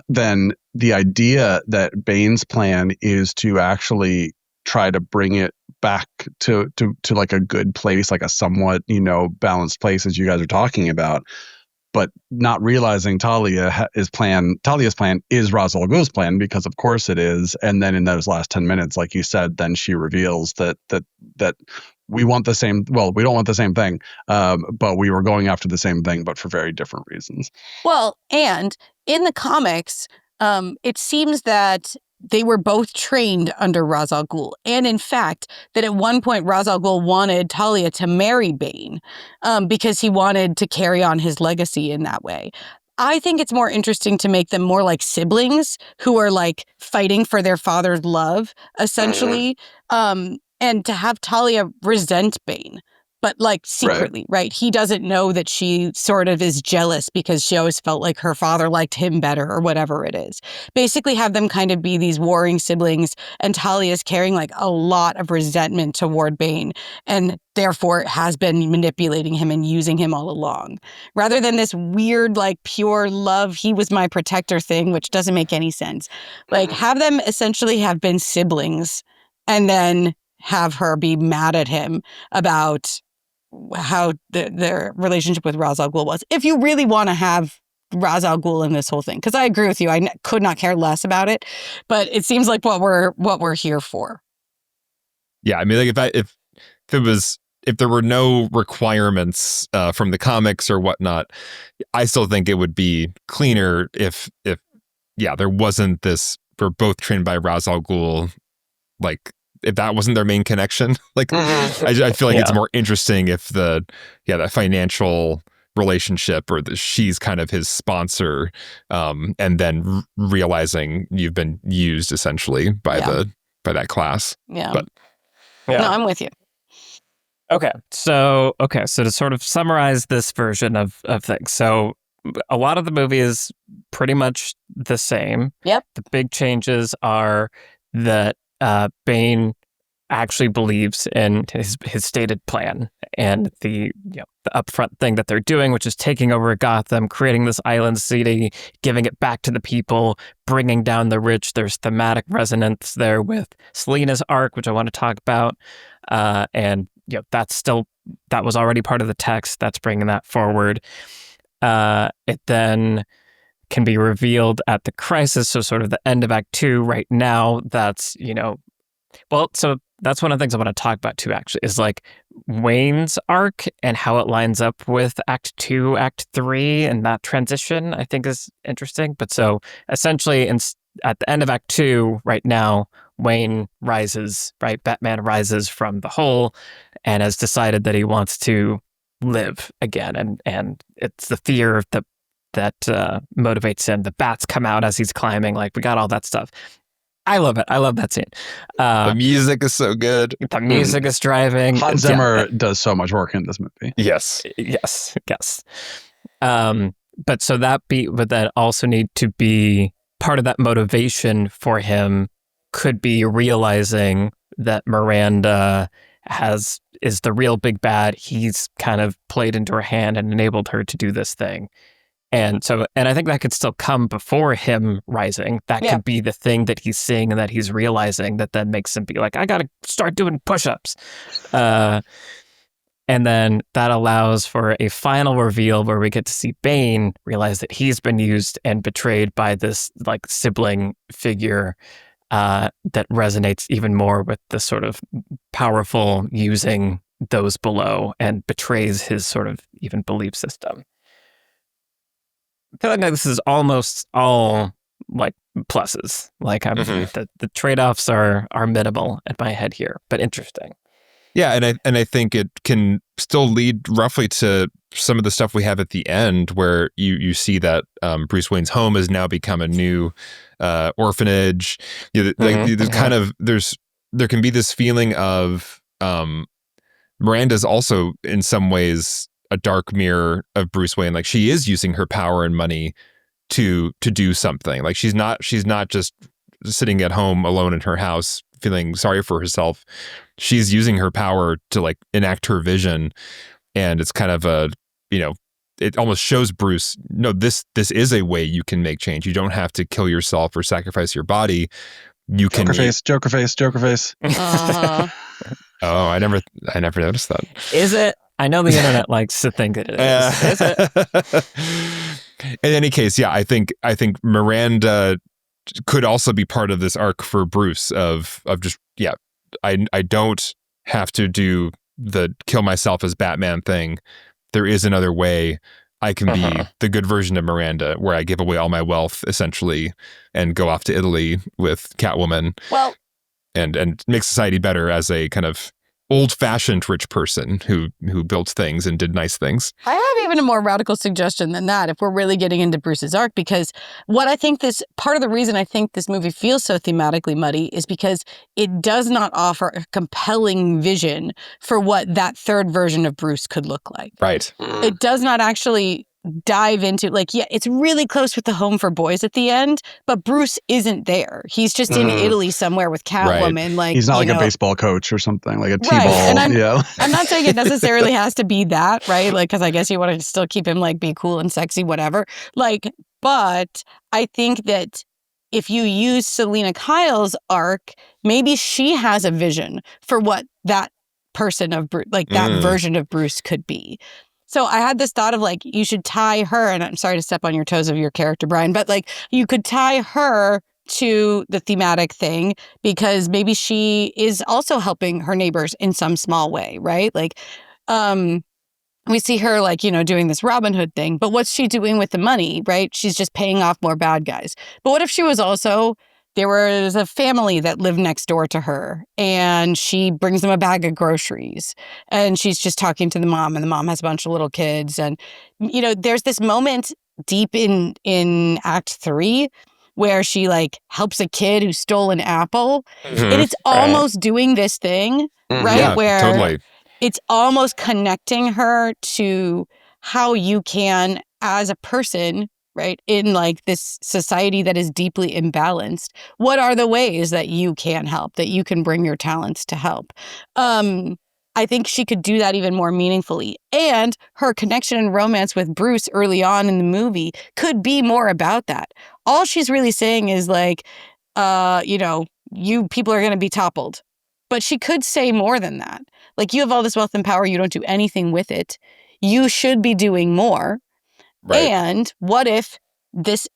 then the idea that Bane's plan is to actually try to bring it back to like a good place, like a somewhat, you know, balanced place, as you guys are talking about, but not realizing Talia's plan is Ra's al Ghul's plan, because of course it is. And then in those last 10 minutes, like you said, then she reveals that we want the same, well, we don't want the same thing, but we were going after the same thing, but for very different reasons. Well, and in the comics, it seems that they were both trained under Ra's al Ghul. And in fact, that at one point Ra's al Ghul wanted Talia to marry Bane because he wanted to carry on his legacy in that way. I think it's more interesting to make them more like siblings who are like fighting for their father's love, essentially, and to have Talia resent Bane. But like secretly, right? He doesn't know that she sort of is jealous because she always felt like her father liked him better or whatever it is. Basically have them kind of be these warring siblings, and Talia's carrying like a lot of resentment toward Bane, and therefore has been manipulating him and using him all along. Rather than this weird, like pure love, he was my protector thing, which doesn't make any sense. Like have them essentially have been siblings and then have her be mad at him about how their relationship with Ra's al Ghul was. If you really want to have Ra's al Ghul in this whole thing, because I agree with you, I could not care less about it, but it seems like what we're here for. Yeah, I mean, like if there were no requirements from the comics or whatnot, I still think it would be cleaner if there wasn't this, we're both trained by Ra's al Ghul, like, if that wasn't their main connection. Like, I feel like it's more interesting if that financial relationship, or she's kind of his sponsor, and then realizing you've been used essentially by that class. Yeah. But no, I'm with you. Okay, so to sort of summarize this version of things, so a lot of the movie is pretty much the same. Yep. The big changes are that Bane actually believes in his stated plan and the upfront thing that they're doing, which is taking over Gotham, creating this island city, giving it back to the people, bringing down the rich. There's thematic resonance there with Selina's arc, which I want to talk about, and that was already part of the text. That's bringing that forward. It then can be revealed at the crisis, so sort of the end of Act 2 right now. That's, so that's one of the things I want to talk about too, actually, is like Wayne's arc and how it lines up with Act 2, Act 3, and that transition, I think is interesting. But so essentially, at the end of Act 2, right now, Wayne rises, right? Batman rises from the hole and has decided that he wants to live again. And it's the fear that motivates him. The bats come out as he's climbing. Like, we got all that stuff. I love it. I love that scene. The music is so good. The music is driving. Hans Zimmer does so much work in this movie. Yes. Yes. But so that beat would then also need to be part of that motivation for him could be realizing that Miranda is the real big bad. He's kind of played into her hand and enabled her to do this thing. And I think that could still come before him rising. That could be the thing that he's seeing and that he's realizing that then makes him be like, I got to start doing push-ups. And then that allows for a final reveal where we get to see Bane realize that he's been used and betrayed by this like sibling figure that resonates even more with the sort of powerful using those below and betrays his sort of even belief system. I feel like this is almost all like pluses. Like the trade-offs are minimal in my head here, but interesting. Yeah, and I think it can still lead roughly to some of the stuff we have at the end, where you see that Bruce Wayne's home has now become a new orphanage. There can be this feeling of Miranda's also in some ways a dark mirror of Bruce Wayne. Like, she is using her power and money to do something. Like, she's not just sitting at home alone in her house feeling sorry for herself. She's using her power to like enact her vision, and it's kind of it almost shows Bruce, no, this is a way you can make change. You don't have to kill yourself or sacrifice your body. You can Joker face. Oh, I never noticed that. Is it? I know the internet likes to think it is. Is it? In any case, yeah, I think Miranda could also be part of this arc for Bruce of just, yeah, I don't have to do the kill myself as Batman thing. There is another way. I can be the good version of Miranda, where I give away all my wealth essentially and go off to Italy with Catwoman. Well, and make society better as a kind of old-fashioned rich person who built things and did nice things. I have even a more radical suggestion than that, if we're really getting into Bruce's arc, because part of the reason I think this movie feels so thematically muddy is because it does not offer a compelling vision for what that third version of Bruce could look like. Right. It does not actually dive into, like, yeah, it's really close with the home for boys at the end, but Bruce isn't there. He's just in Italy somewhere with Catwoman. Right. Like, he's not like a baseball coach or something, like a right. T-ball. And I'm not saying it necessarily has to be that, right? Like, because I guess you want to still keep him like be cool and sexy, whatever. Like, but I think that if you use Selena Kyle's arc, maybe she has a vision for what that person of Bruce, like that version of Bruce could be. So I had this thought of like, you should tie her, and I'm sorry to step on your toes of your character, Brian, but like you could tie her to the thematic thing because maybe she is also helping her neighbors in some small way, right? Like, we see her like, doing this Robin Hood thing, but what's she doing with the money, right? She's just paying off more bad guys. But what if she was also, there was a family that lived next door to her and she brings them a bag of groceries and she's just talking to the mom and the mom has a bunch of little kids. And, there's this moment deep in Act 3 where she like helps a kid who stole an apple and it's almost doing this thing, right? Yeah, where totally. It's almost connecting her to how you can, as a person, right, in like this society that is deeply imbalanced, what are the ways that you can help, that you can bring your talents to help? I think she could do that even more meaningfully. And her connection and romance with Bruce early on in the movie could be more about that. All she's really saying is like, you people are going to be toppled. But she could say more than that. Like, you have all this wealth and power, you don't do anything with it. You should be doing more. Right. And what if this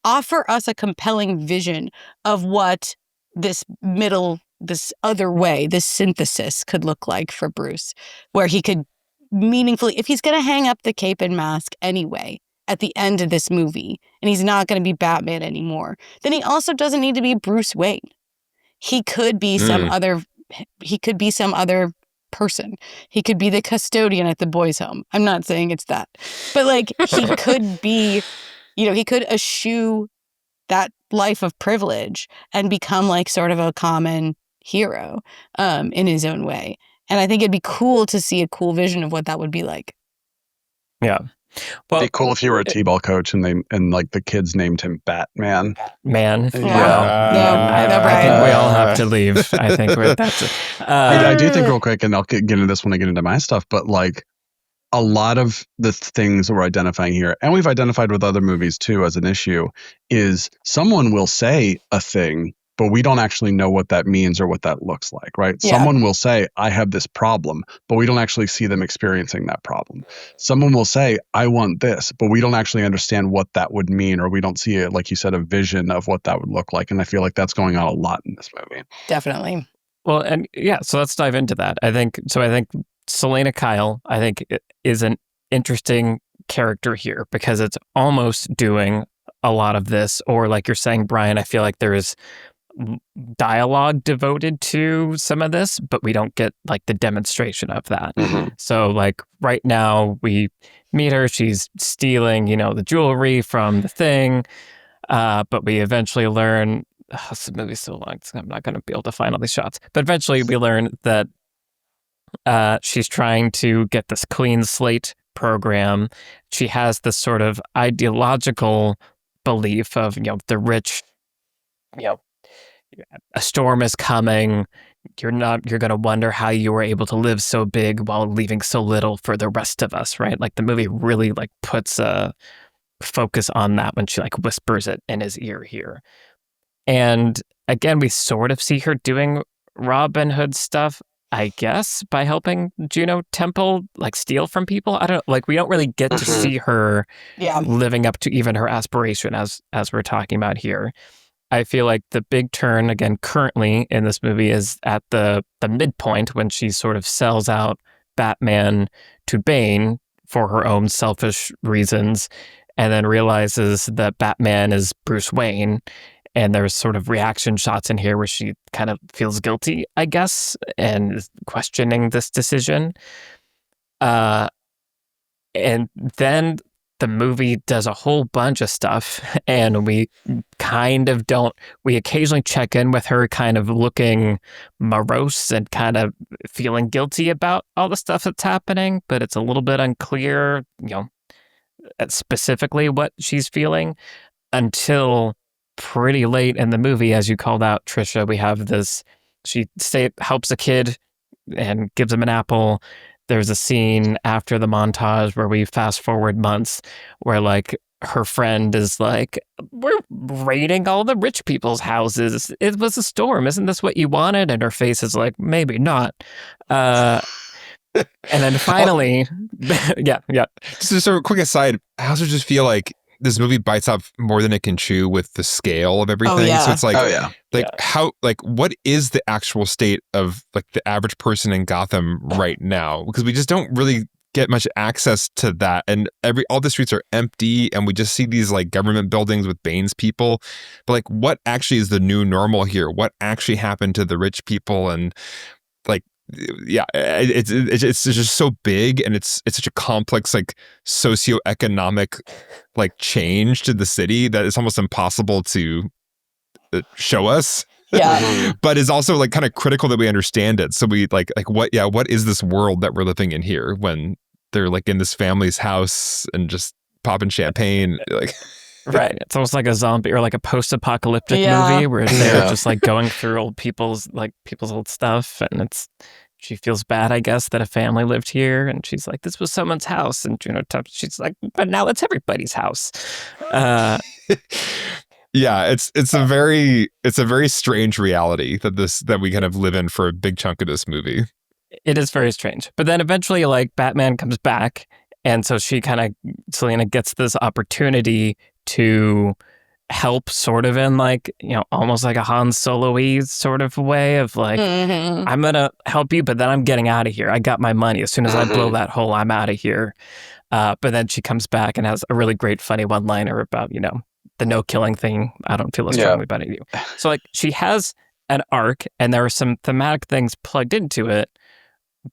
offer us a compelling vision of what this middle this other way, this synthesis could look like for Bruce, where he could meaningfully, if he's going to hang up the cape and mask anyway at the end of this movie, and he's not going to be Batman anymore, then he also doesn't need to be Bruce Wayne. He could be some other person. He could be the custodian at the boys' home. I'm not saying it's that, but like he could be, he could eschew that life of privilege and become like sort of a common hero in his own way. And I think it'd be cool to see a cool vision of what that would be like. Yeah. Well, it'd be cool if you were a t-ball coach and like the kids named him Batman. Man. Yeah. Well, I think we all have to leave. I think that's it. I do think real quick, and I'll get into this when I get into my stuff, but like a lot of the things that we're identifying here, and we've identified with other movies too as an issue, is someone will say a thing, but we don't actually know what that means or what that looks like, right? Yeah. Someone will say, I have this problem, but we don't actually see them experiencing that problem. Someone will say, I want this, but we don't actually understand what that would mean, or we don't see it, like you said, a vision of what that would look like. And I feel like that's going on a lot in this movie. Definitely. Well, and yeah, so let's dive into that. I think Selena Kyle, is an interesting character here because it's almost doing a lot of this, or like you're saying, Brian, I feel like there is dialogue devoted to some of this, but we don't get like the demonstration of that. So like right now we meet her, she's stealing, the jewelry from the thing, but we eventually learn, this movie's so long, I'm not going to be able to find all these shots, but eventually we learn that she's trying to get this clean slate program. She has this sort of ideological belief of, the rich, a storm is coming. You're going to wonder how you were able to live so big while leaving so little for the rest of us, right? Like the movie really like puts a focus on that when she like whispers it in his ear here. And again, we sort of see her doing Robin Hood stuff, I guess, by helping Juno Temple like steal from people. We don't really get to see her living up to even her aspiration as we're talking about here. I feel like the big turn, again, currently in this movie is at the midpoint when she sort of sells out Batman to Bane for her own selfish reasons, and then realizes that Batman is Bruce Wayne. And there's sort of reaction shots in here where she kind of feels guilty, I guess, and is questioning this decision. And then the movie does a whole bunch of stuff, and we occasionally check in with her kind of looking morose and kind of feeling guilty about all the stuff that's happening, but it's a little bit unclear, specifically what she's feeling until pretty late in the movie, as you called out, Trisha. We have this, she helps a kid and gives him an apple. There's a scene after the montage where we fast forward months where like her friend is like, we're raiding all the rich people's houses. It was a storm. Isn't this what you wanted? And her face is like, maybe not. And then finally, yeah. Just a quick aside, I also just feel like this movie bites off more than it can chew with the scale of everything. Oh, yeah. So it's like, what is the actual state of like the average person in Gotham right now? Because we just don't really get much access to that. And all the streets are empty, and we just see these like government buildings with Bane's people. But like, what actually is the new normal here? What actually happened to the rich people? And like, yeah, it's just so big, and it's such a complex like socioeconomic like change to the city that it's almost impossible to show us. Yeah. But it's also like kind of critical that we understand it. So we like what is this world that we're living in here when they're like in this family's house and just popping champagne, like. Right. It's almost like a zombie or like a post-apocalyptic movie where they're just like going through people's old stuff, and she feels bad, I guess, that a family lived here, and she's like, this was someone's house, and she's like, but now it's everybody's house. Yeah, it's a very strange reality that we kind of live in for a big chunk of this movie. It is very strange. But then eventually like Batman comes back, and so Selena gets this opportunity to help sort of in like, almost like a Han Solo-y sort of way of like, I'm going to help you, but then I'm getting out of here. I got my money. As soon as I blow that hole, I'm out of here. But then she comes back and has a really great funny one-liner about, the no killing thing. I don't feel as strongly about it you. So like she has an arc and there are some thematic things plugged into it,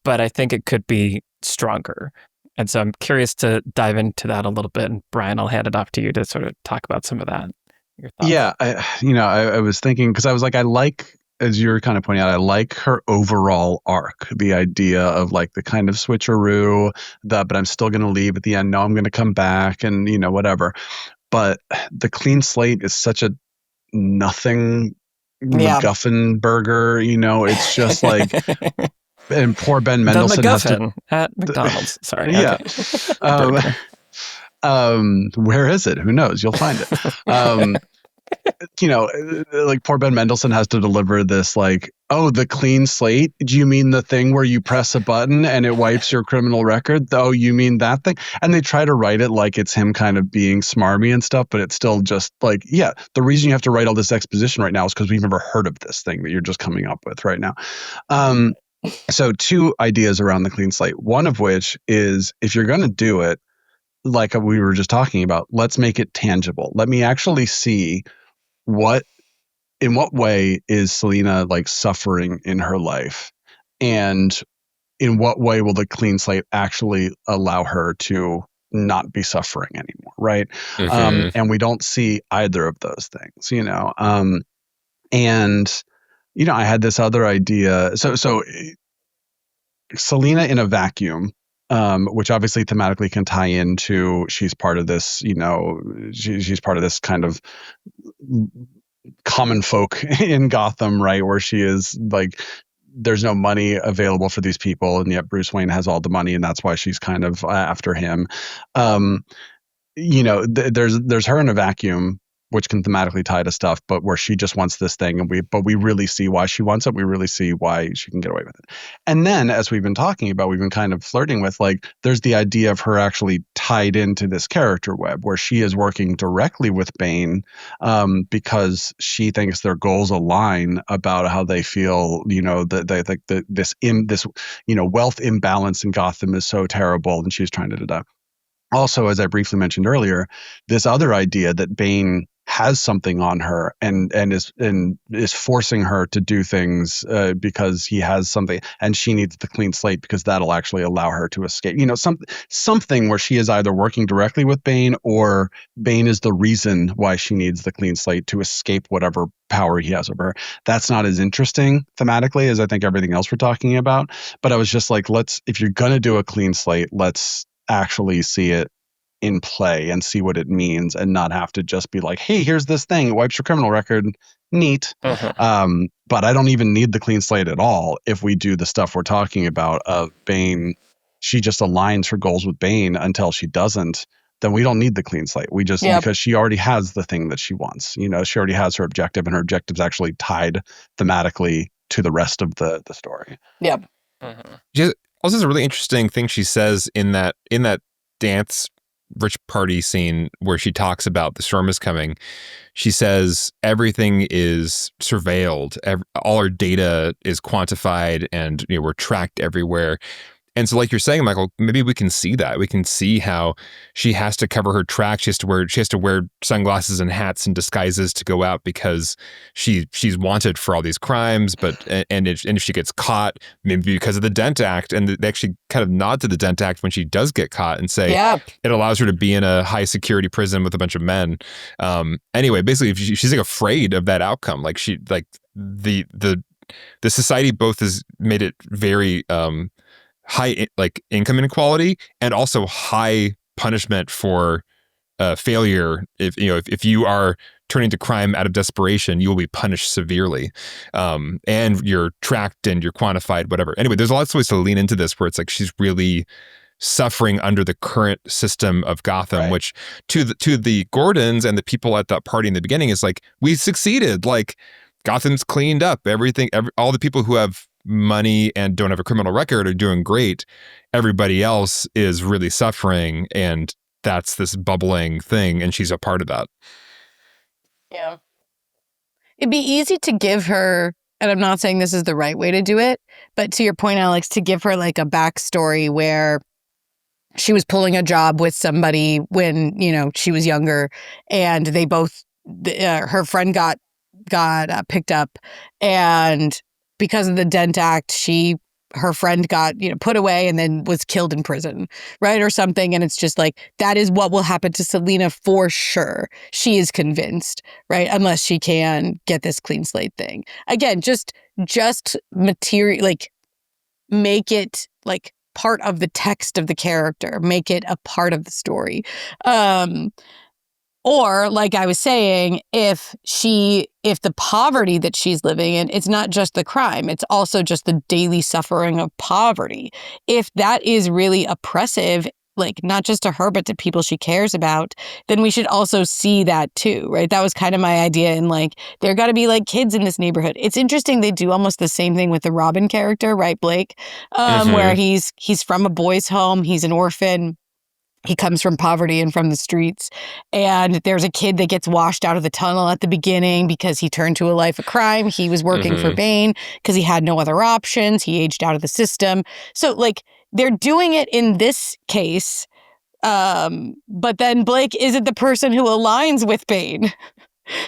but I think it could be stronger. And so I'm curious to dive into that a little bit. And Brian, I'll hand it off to you to sort of talk about some of that. Your thoughts. Yeah, I was thinking, because I was like, I like, as you were kind of pointing out, I like her overall arc, the idea of like the kind of switcheroo, but I'm still going to leave at the end. No, I'm going to come back and, whatever. But the clean slate is such a nothing MacGuffin burger, it's just like, and poor Ben Mendelsohn has to at McDonald's. Sorry. Yeah. Where is it? Who knows? You'll find it. Like poor Ben Mendelsohn has to deliver this like, oh, the clean slate? Do you mean the thing where you press a button and it wipes your criminal record? Oh, you mean that thing? And they try to write it like it's him kind of being smarmy and stuff, but it's still just like, yeah, the reason you have to write all this exposition right now is because we've never heard of this thing that you're just coming up with right now. So 2 ideas around the clean slate, one of which is if you're going to do it, like we were just talking about, let's make it tangible. Let me actually see in what way is Selena like suffering in her life, and in what way will the clean slate actually allow her to not be suffering anymore, right? And we don't see either of those things, and I had this other idea. So Selena in a vacuum, which obviously thematically can tie into she's part of this, she's part of this kind of common folk in Gotham, right? Where she is like, there's no money available for these people, and yet Bruce Wayne has all the money, and that's why she's kind of after him. There's her in a vacuum, which can thematically tie to stuff, but where she just wants this thing, and we really see why she wants it. We really see why she can get away with it. And then, as we've been talking about, we've been kind of flirting with, like, there's the idea of her actually tied into this character web where she is working directly with Bane, because she thinks their goals align about how they feel, that this wealth imbalance in Gotham is so terrible, and she's trying to do that. Also, as I briefly mentioned earlier, this other idea that Bane has something on her and is forcing her to do things because he has something, and she needs the clean slate because that'll actually allow her to escape. Something where she is either working directly with Bane, or Bane is the reason why she needs the clean slate to escape whatever power he has over her. That's not as interesting thematically as I think everything else we're talking about. But I was just like, if you're gonna do a clean slate, let's actually see it in play and see what it means, and not have to just be like, hey, here's this thing, it wipes your criminal record, neat. But I don't even need the clean slate at all if we do the stuff we're talking about of Bane. She just aligns her goals with Bane until she doesn't. Then we don't need the clean slate. We just, because she already has the thing that she wants. She already has her objective, and her objective's actually tied thematically to the rest of the story. Yep. Also, there's a really interesting thing she says in that dance rich party scene where she talks about the storm is coming. She says everything is surveilled, all our data is quantified, and we're tracked everywhere. And so, like you're saying, Michael, maybe we can see that. We can see how she has to cover her tracks. She has to wear sunglasses and hats and disguises to go out because she's wanted for all these crimes. But if she gets caught, maybe because of the Dent Act, and they actually kind of nod to the Dent Act when she does get caught and say it allows her to be in a high security prison with a bunch of men. Anyway, basically, if she's like afraid of that outcome. Like the society both has made it very high like income inequality, and also high punishment for failure. If you are turning to crime out of desperation, you will be punished severely, and you're tracked and you're quantified, whatever. Anyway, there's lots of ways to lean into this where it's like she's really suffering under the current system of Gotham, right. Which to the Gordons and the people at that party in the beginning is like, we succeeded, like Gotham's cleaned up, everything, all the people who have money and don't have a criminal record are doing great. Everybody else is really suffering, and that's this bubbling thing, and she's a part of that. Yeah. It'd be easy to give her, and I'm not saying this is the right way to do it, but to your point, Alex, to give her like a backstory where she was pulling a job with somebody when, she was younger, and they both, her friend got picked up, and because of the Dent Act, her friend got put away and then was killed in prison, right, or something. And it's just like, that is what will happen to Selena for sure. She is convinced, right, unless she can get this clean slate thing again. Just material, like, make it like part of the text of the character, make it a part of the story. Or like I was saying, if the poverty that she's living in, it's not just the crime, it's also just the daily suffering of poverty. If that is really oppressive, like not just to her, but to people she cares about, then we should also see that too, right? That was kind of my idea in like, there got to be like kids in this neighborhood. It's interesting. They do almost the same thing with the Robin character, right, Blake? Where he's from a boys' home. He's an orphan. He comes from poverty and from the streets. And there's a kid that gets washed out of the tunnel at the beginning because he turned to a life of crime. He was working for Bane because he had no other options. He aged out of the system. So like, they're doing it in this case. But then Blake isn't the person who aligns with Bane.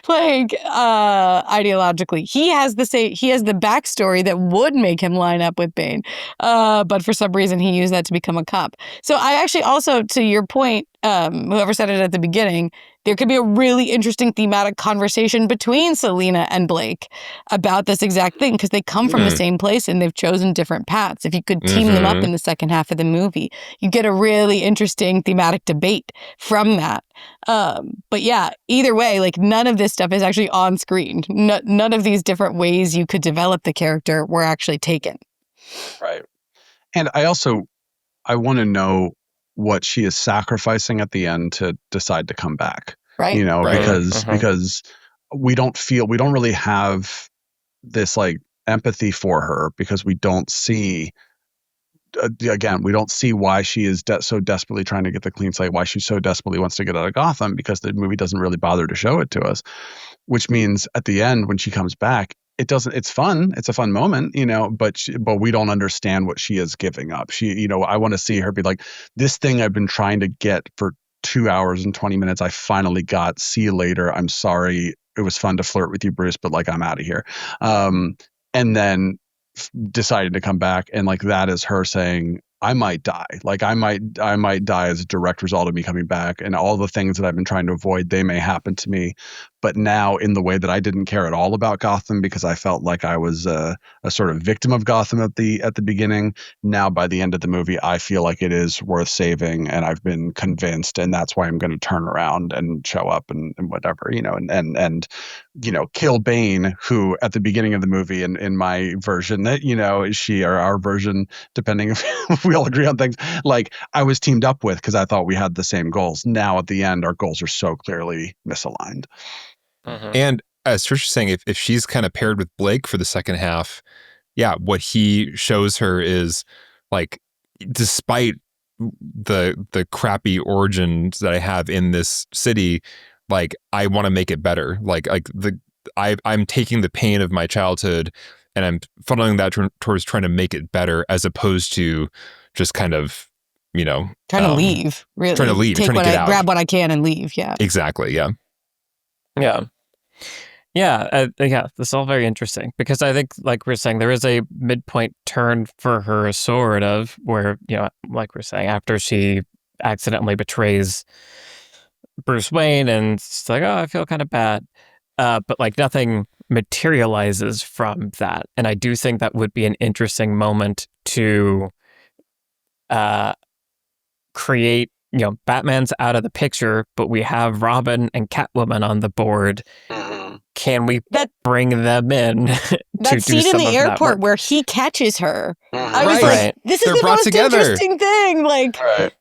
Like, ideologically, he has the backstory that would make him line up with Bane. But for some reason, he used that to become a cop. So I actually also, to your point, whoever said it at the beginning, there could be a really interesting thematic conversation between Selena and Blake about this exact thing, because they come from the same place and they've chosen different paths. If you could team them up in the second half of the movie, you get a really interesting thematic debate from that. But yeah, either way, like none of this stuff is actually on screen. None of these different ways you could develop the character were actually taken. Right. And I want to know what she is sacrificing at the end to decide to come back. Right. Because we don't really have this like empathy for her, because we don't see why she is so desperately trying to get the clean slate, why she so desperately wants to get out of Gotham, because the movie doesn't really bother to show it to us. Which means at the end, when she comes back, it's fun. It's a fun moment, but we don't understand what she is giving up. I want to see her be like, this thing I've been trying to get for 2 hours and 20 minutes, I finally got. See you later. I'm sorry. It was fun to flirt with you, Bruce, but like, I'm out of here. And then decided to come back, and like, that is her saying, I might die. Like, I might die as a direct result of me coming back, and all the things that I've been trying to avoid, they may happen to me. But now, in the way that I didn't care at all about Gotham, because I felt like I was a sort of victim of Gotham at the beginning. Now, by the end of the movie, I feel like it is worth saving, and I've been convinced, and that's why I'm going to turn around and show up and whatever, and kill Bane, who at the beginning of the movie, in my version, that she, or our version, depending if we all agree on things, like, I was teamed up with because I thought we had the same goals. Now at the end, our goals are so clearly misaligned. And as Trish was saying, if she's kind of paired with Blake for the second half, yeah, what he shows her is like, despite the crappy origins that I have in this city, like, I want to make it better. I'm taking the pain of my childhood and I'm funneling that towards trying to make it better, as opposed to just kind of, trying to leave, really. Trying to leave, Take trying to get out. Grab what I can and leave. Yeah. Exactly. Yeah. Yeah. Yeah. This is all very interesting, because I think, like we're saying, there is a midpoint turn for her, sort of, where, like we're saying, after she accidentally betrays Bruce Wayne and it's like, oh, I feel kind of bad. But like, nothing materializes from that. And I do think that would be an interesting moment to create, Batman's out of the picture, but we have Robin and Catwoman on the board. Can we bring them in that scene in the airport where he catches her? I was like, this is the most interesting thing. Like,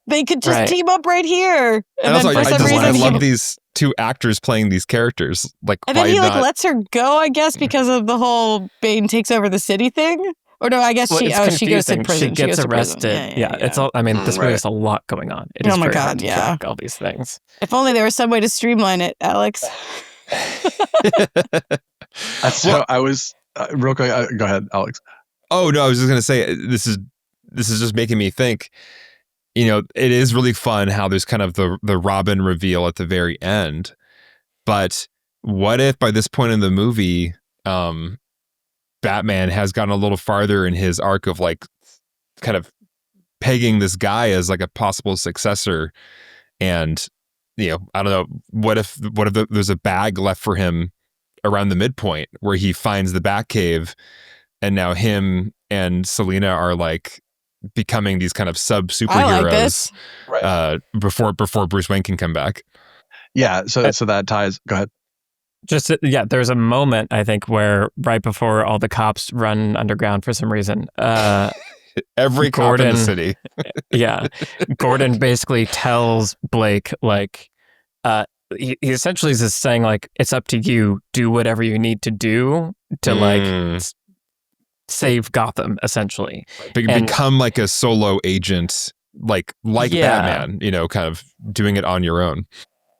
they could just team up right here. And then also, for some reason, I love these two actors playing these characters. Like, and then he lets her go, I guess, because of the whole Bane takes over the city thing. Or no, I guess she goes to prison. She gets arrested. Yeah, it's all. I mean, this movie has a lot going on. It is very hard to track all these things. If only there was some way to streamline it, Alex. So I was real quick. Go ahead, Alex. Oh no, I was just gonna say this is just making me think. It is really fun how there's kind of the Robin reveal at the very end. But what if by this point in the movie, Batman has gotten a little farther in his arc of like kind of pegging this guy as like a possible successor, and I don't know, what if there's a bag left for him around the midpoint where he finds the Batcave, and now him and Selina are like becoming these kind of sub superheroes before Bruce Wayne can come back. Yeah, so that ties. Go ahead. There's a moment I think where right before all the cops run underground for some reason, every cop in the city, Gordon basically tells Blake like, he essentially is just saying like, it's up to you, do whatever you need to do to like save Gotham, essentially. Become like a solo agent, like Batman, kind of doing it on your own.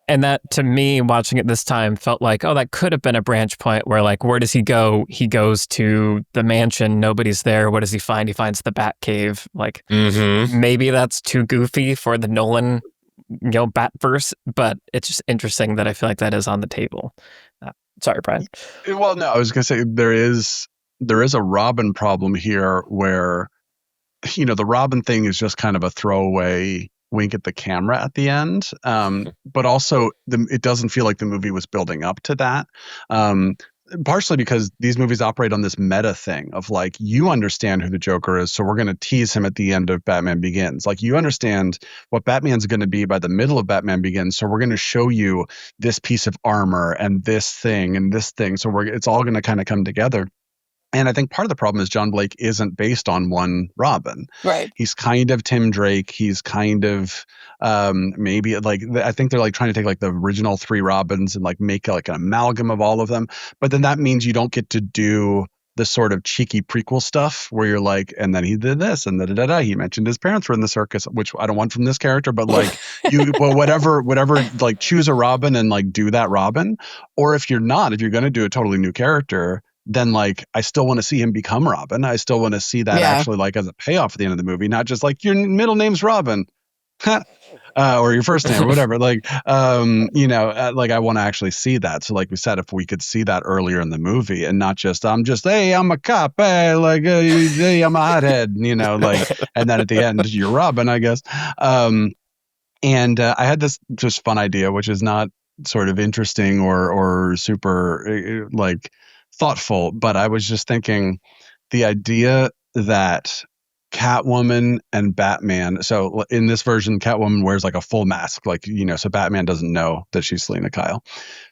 And that, to me, watching it this time, felt like, oh, that could have been a branch point where, like, where does he go? He goes to the mansion. Nobody's there. What does he find? He finds the Batcave. Like, maybe that's too goofy for the Nolan, Batverse, but it's just interesting that I feel like that is on the table. Sorry, Brian. Well, no, I was going to say there is a Robin problem here where, the Robin thing is just kind of a throwaway wink at the camera at the end. But also it doesn't feel like the movie was building up to that. Partially because these movies operate on this meta thing of like, you understand who the Joker is, so we're going to tease him at the end of Batman Begins. Like, you understand what Batman's going to be by the middle of Batman Begins, so we're going to show you this piece of armor and this thing and this thing. So it's all going to kind of come together. And I think part of the problem is John Blake isn't based on one Robin. Right. He's kind of Tim Drake. He's kind of maybe like, I think they're like trying to take like the original 3 Robins and like make like an amalgam of all of them. But then that means you don't get to do the sort of cheeky prequel stuff where you're like, and then he did this and he mentioned his parents were in the circus, which I don't want from this character, but like whatever, like choose a Robin and like do that Robin. Or if you're going to do a totally new character, then like I still want to see him become Robin. I still want to see that actually like as a payoff at the end of the movie, not just like your middle name's Robin. Or your first name or whatever. Like, like I want to actually see that. So like we said, if we could see that earlier in the movie and not just, hey, I'm a cop. Hey, like, hey, I'm a hothead, like, and then at the end, you're Robin, I guess. And I had this just fun idea, which is not sort of interesting or super like thoughtful, but I was just thinking the idea that Catwoman and Batman, so in this version, Catwoman wears like a full mask, like, so Batman doesn't know that she's Selina Kyle.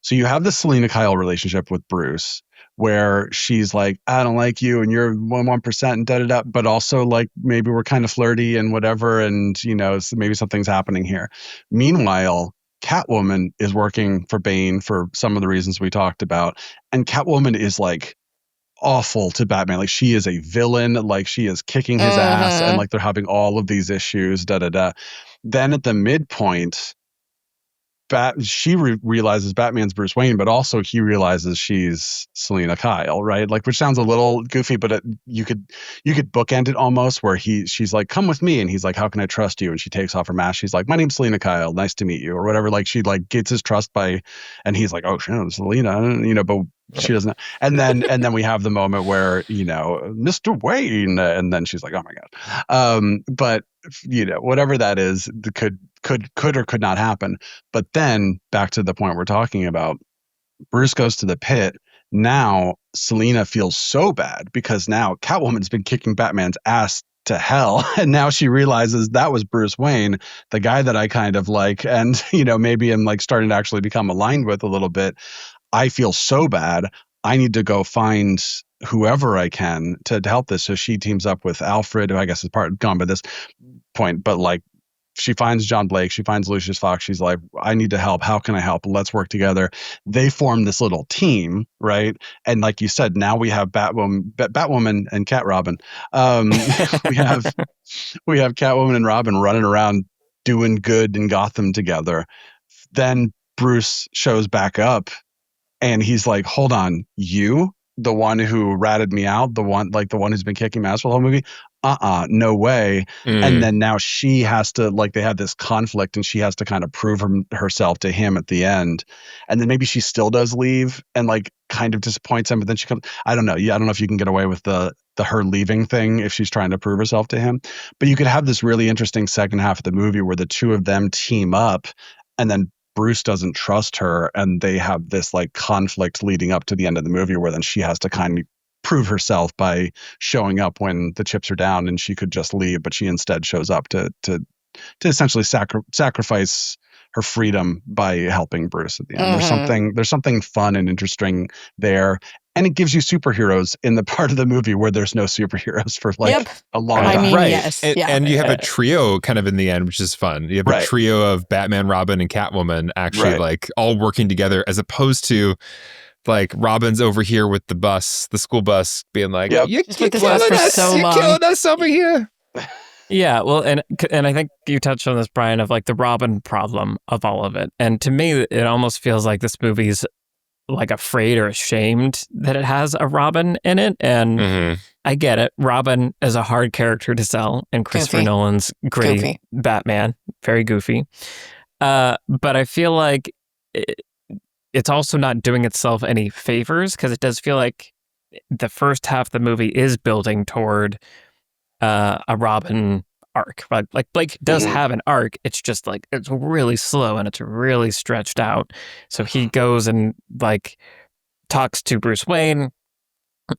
So you have the Selina Kyle relationship with Bruce where she's like, I don't like you and you're 1% and da-da-da, but also like maybe we're kind of flirty and whatever, and maybe something's happening here. Meanwhile, Catwoman is working for Bane for some of the reasons we talked about, and Catwoman is like awful to Batman. Like, she is a villain, like she is kicking his ass, and like they're having all of these issues, da-da-da. Then at the midpoint, she realizes Batman's Bruce Wayne, but also he realizes she's Selina Kyle, right? Like, which sounds a little goofy, but you could bookend it almost where she's like, come with me, and he's like, how can I trust you? And she takes off her mask. She's like, my name's Selina Kyle, nice to meet you, or whatever. Like, she like gets his trust and he's like, oh shit, Selina, but she doesn't. And then we have the moment where Mr. Wayne, and then she's like, oh my god. But whatever that is, could or could not happen. But then back to the point we're talking about, Bruce goes to the pit. Now Selina feels so bad because now Catwoman's been kicking Batman's ass to hell, and now she realizes that was Bruce Wayne, the guy that I kind of like, and maybe I'm like starting to actually become aligned with a little bit. I feel so bad. I need to go find whoever I can to help this. So she teams up with Alfred, who I guess is gone by this point, but like she finds John Blake, she finds Lucius Fox. She's like, I need to help. How can I help? Let's work together. They form this little team, right? And like you said, now we have Batwoman and Cat Robin. we have Catwoman and Robin running around doing good in Gotham together. Then Bruce shows back up And he's like, hold on, you, the one who ratted me out, the one who's been kicking my ass for the whole movie? No way. And then now she has to, like, they have this conflict and she has to kind of prove herself to him at the end. And then maybe she still does leave and like kind of disappoints him, but then she comes, I don't know. Yeah, I don't know if you can get away with the her leaving thing if she's trying to prove herself to him. But you could have this really interesting second half of the movie where the two of them team up and then Bruce doesn't trust her and they have this like conflict leading up to the end of the movie where then she has to kind of prove herself by showing up when the chips are down, and she could just leave, but she instead shows up to essentially sacrifice her freedom by helping Bruce at the end. There's something fun and interesting there. And it gives you superheroes in the part of the movie where there's no superheroes for like a long time. I mean, right. yes. And you have a trio kind of in the end, which is fun. You have a trio of Batman, Robin, and Catwoman actually like all working together, as opposed to like Robin's over here with the school bus being like, you're killing us over here. Yeah, well, and I think you touched on this, Brian, of like the Robin problem of all of it. And to me, it almost feels like this movie's like afraid or ashamed that it has a Robin in it. And I get it. Robin is a hard character to sell in Christopher Nolan's gritty Batman. Very goofy. But I feel like it's also not doing itself any favors, because it does feel like the first half of the movie is building toward a Robin arc. Like Blake does have an arc. It's just like it's really slow and it's really stretched out. So he goes and like talks to Bruce Wayne.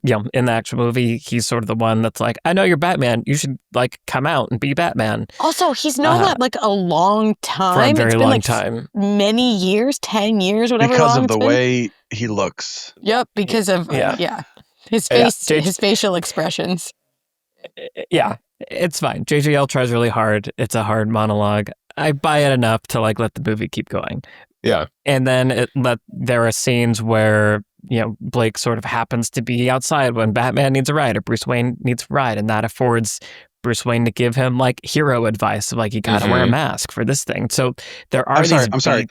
You know, in the actual movie, he's sort of the one that's like, I know you're Batman. You should like come out and be Batman. Also, he's known that like a long time. For a very long like time. Many years, 10 years, whatever. Because long of the been. way he looks. Yep, because of his face, his facial expressions. Yeah, it's fine. JJL tries really hard. It's a hard monologue. I buy it enough to like let the movie keep going. Yeah. And then there are scenes where, you know, Blake sort of happens to be outside when Batman needs a ride or Bruce Wayne needs a ride, and that affords Bruce Wayne to give him like hero advice of like, you gotta wear a mask for this thing. So there are I'm sorry.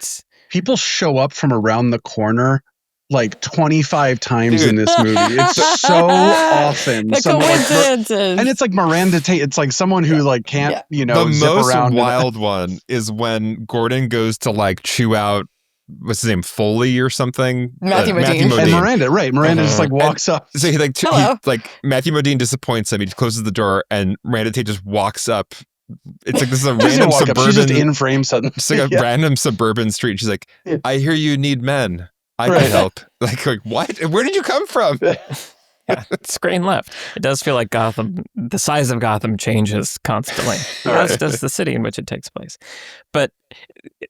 People show up from around the corner like 25 times in this movie. It's so often. The coincidences. And it's like Miranda Tate. It's like someone who like can't, the most wild one is when Gordon goes to like chew out, what's his name, Foley or something? Matthew Modine. And Miranda, right. Miranda just like walks up. So he like, Matthew Modine disappoints him. He closes the door and Miranda Tate just walks up. It's like this is a random suburban. She's just in frame suddenly. It's like a random suburban street. She's like, I hear you need men. I can help. Like, what? Where did you come from? Screen left. It does feel like Gotham, the size of Gotham changes constantly. As does the city in which it takes place. But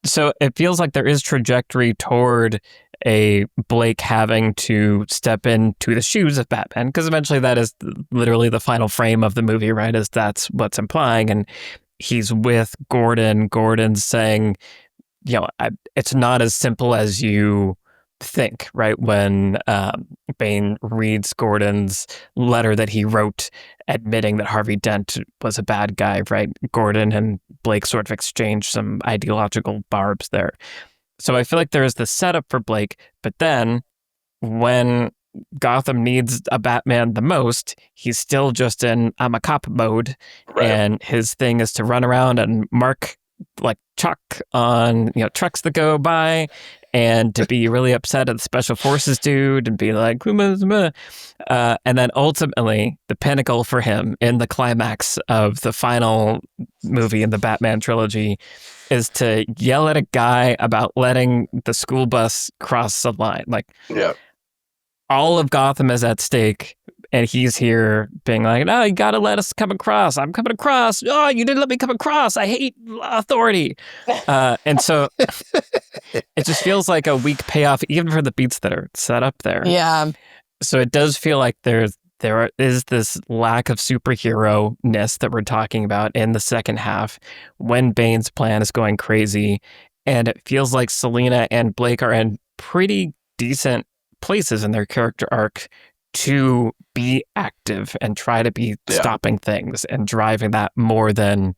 so it feels like there is trajectory toward a Blake having to step into the shoes of Batman, because eventually that is literally the final frame of the movie, right? Is that's what's implying. And he's with Gordon. Gordon's saying, you know, it's not as simple as you think, right? When Bane reads Gordon's letter that he wrote admitting that Harvey Dent was a bad guy, right? Gordon and Blake sort of exchanged some ideological barbs there. So I feel like there is the setup for Blake, but then when Gotham needs a Batman the most, he's still just in I'm a cop mode, and his thing is to run around and mark like chalk on, you know, trucks that go by, and to be really upset at the special forces dude and be like, and then ultimately the pinnacle for him in the climax of the final movie in the Batman trilogy is to yell at a guy about letting the school bus cross the line. Like, all of Gotham is at stake, and he's here being like, no, you gotta let us come across. I'm coming across. Oh, you didn't let me come across. I hate authority. And so it just feels like a weak payoff, even for the beats that are set up there. Yeah. So it does feel like there is this lack of superhero-ness that we're talking about in the second half when Bane's plan is going crazy. And it feels like Selina and Blake are in pretty decent places in their character arc to be active and try to be stopping things and driving that more than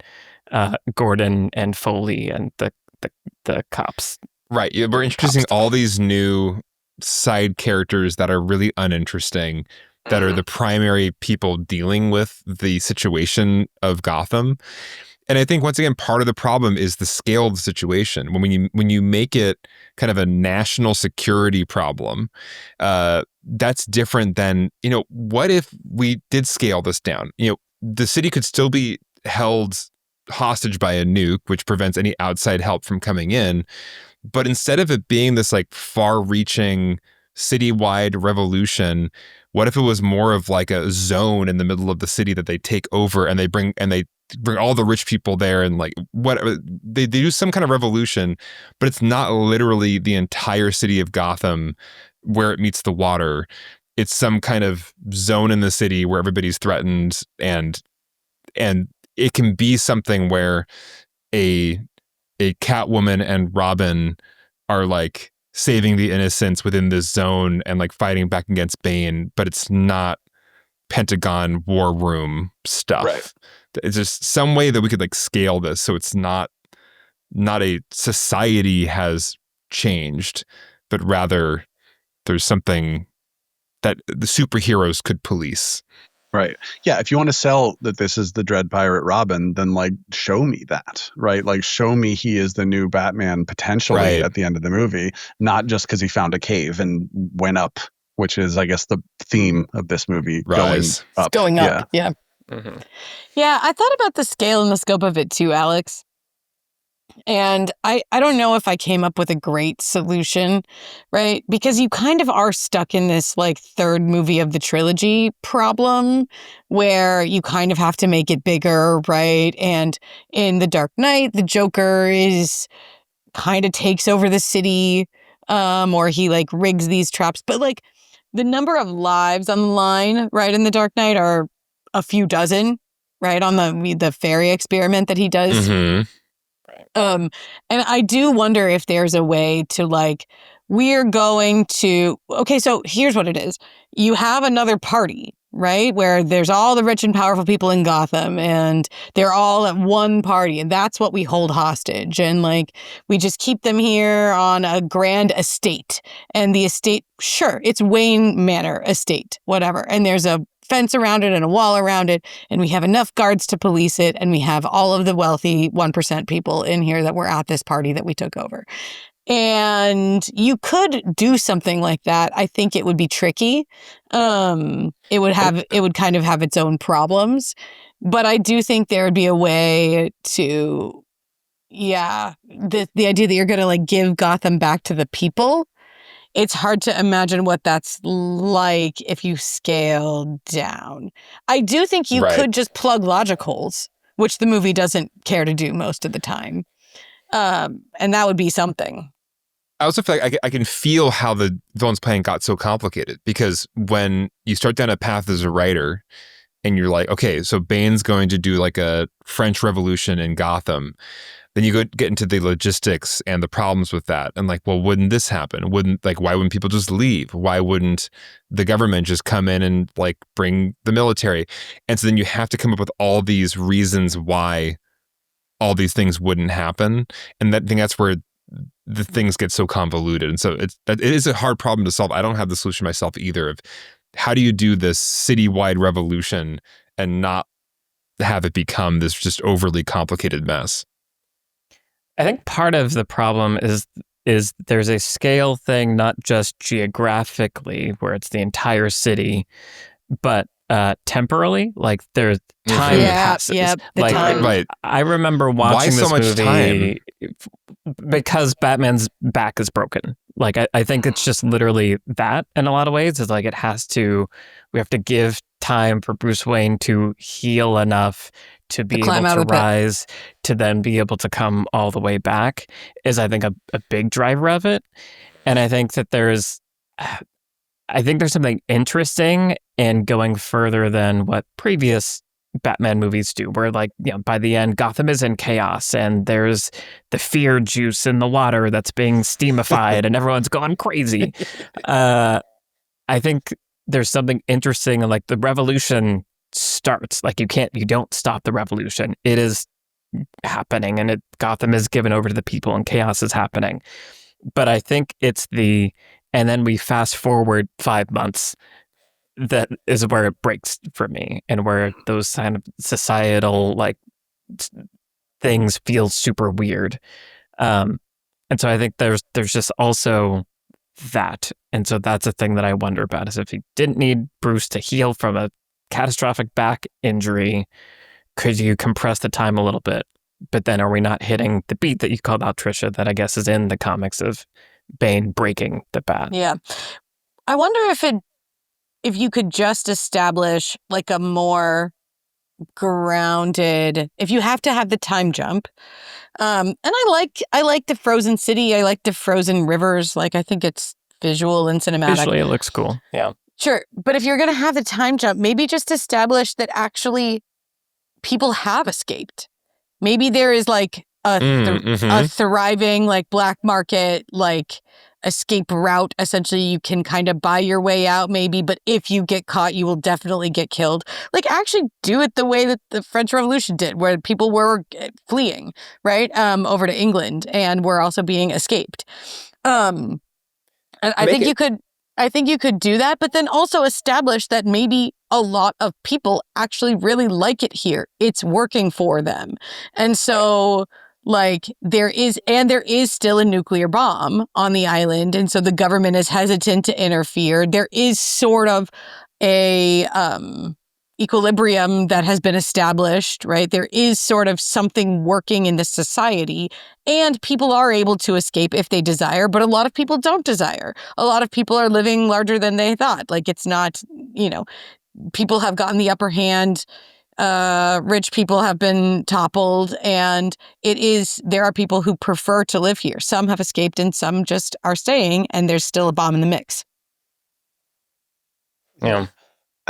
Gordon and Foley and the cops. Right. We're introducing all these new side characters that are really uninteresting, that are the primary people dealing with the situation of Gotham. And I think, once again, part of the problem is the scale of the situation. When you make it kind of a national security problem, that's different than, what if we did scale this down? The city could still be held hostage by a nuke, which prevents any outside help from coming in. But instead of it being this like far-reaching citywide revolution, what if it was more of like a zone in the middle of the city that they take over, and they bring all the rich people there, and like whatever, they do some kind of revolution, but it's not literally the entire city of Gotham where it meets the water. It's some kind of zone in the city where everybody's threatened, and it can be something where a Catwoman and Robin are like saving the innocents within this zone and like fighting back against Bane, but it's not Pentagon war room stuff. Right. It's just some way that we could like scale this so it's not a society has changed, but rather there's something that the superheroes could police. Right. Yeah. If you want to sell that this is the Dread Pirate Robin, then like show me that, right? Like show me he is the new Batman potentially at the end of the movie, not just because he found a cave and went up, which is, I guess, the theme of this movie. Rise. Going up. Going up. Yeah. Mm-hmm. Yeah. I thought about the scale and the scope of it too, Alex. And I don't know if I came up with a great solution, right? Because you kind of are stuck in this like third movie of the trilogy problem where you kind of have to make it bigger, right? And in The Dark Knight, the Joker kind of takes over the city, or he like rigs these traps. But like the number of lives on the line, right, in The Dark Knight are a few dozen, right? On the fairy experiment that he does. Mm-hmm. And I do wonder if there's a way to like, okay, so here's what it is. You have another party, right? Where there's all the rich and powerful people in Gotham and they're all at one party, and that's what we hold hostage. And like, we just keep them here on a grand estate, and the estate, sure, it's Wayne Manor estate, whatever. And there's a fence around it and a wall around it, and we have enough guards to police it, and we have all of the wealthy 1% people in here that were at this party that we took over. And you could do something like that. I think it would be tricky. It would kind of have its own problems, but I do think there would be a way to, the idea that you're going to like give Gotham back to the people. It's hard to imagine what that's like if you scale down. I do think you could just plug logic holes, which the movie doesn't care to do most of the time. And that would be something. I also feel like I can feel how the villain's plan got so complicated, because when you start down a path as a writer and you're like, okay, so Bane's going to do like a French Revolution in Gotham, then you get into the logistics and the problems with that. And like, well, wouldn't this happen? Why wouldn't people just leave? Why wouldn't the government just come in and like bring the military? And so then you have to come up with all these reasons why all these things wouldn't happen. And I think that's where the things get so convoluted. And so it is a hard problem to solve. I don't have the solution myself either of how do you do this citywide revolution and not have it become this just overly complicated mess. I think part of the problem is there's a scale thing, not just geographically, where it's the entire city, but temporally. Like there's time passes. Yeah, the like, time. Right. I remember watching so this much movie time? because Batman's back is broken. Like I think it's just literally that in a lot of ways. It's like we have to give time for Bruce Wayne to heal enough to be able to rise, to then be able to come all the way back is, I think, a big driver of it. And I think that there's something interesting in going further than what previous Batman movies do, where like, by the end, Gotham is in chaos and there's the fear juice in the water that's being steamified and everyone's going crazy. I think there's something interesting in like the revolution starts. Like you don't stop the revolution. It is happening and Gotham is given over to the people and chaos is happening. But I think it's the and then we fast forward 5 months. That is where it breaks for me, and where those kind of societal like things feel super weird. And so I think there's just also that, and so that's a thing that I wonder about, is if you didn't need Bruce to heal from a catastrophic back injury, could you compress the time a little bit? But then are we not hitting the beat that you called out, Trisha, that I guess is in the comics of Bane breaking the bat? Yeah. I wonder if you could just establish like a more grounded, if you have to have the time jump. And I like the frozen city. I like the frozen rivers. Like, I think it's visual and cinematic. Visually, it looks cool. Yeah. Sure. But if you're going to have the time jump, maybe just establish that actually people have escaped. Maybe there is like a thriving like black market, like escape route. Essentially, you can kind of buy your way out maybe, but if you get caught, you will definitely get killed. Like, actually do it the way that the French Revolution did, where people were fleeing, right, over to England, and were also being escaped. And I think you could do that, but then also establish that maybe a lot of people actually really like it here. It's working for them. And so like there is still a nuclear bomb on the island. And so the government is hesitant to interfere. There is sort of a equilibrium that has been established, right? There is sort of something working in the society, and people are able to escape if they desire, but a lot of people don't desire. A lot of people are living larger than they thought. Like, it's not, people have gotten the upper hand. Rich people have been toppled, and there are people who prefer to live here. Some have escaped and some just are staying, and there's still a bomb in the mix. Yeah.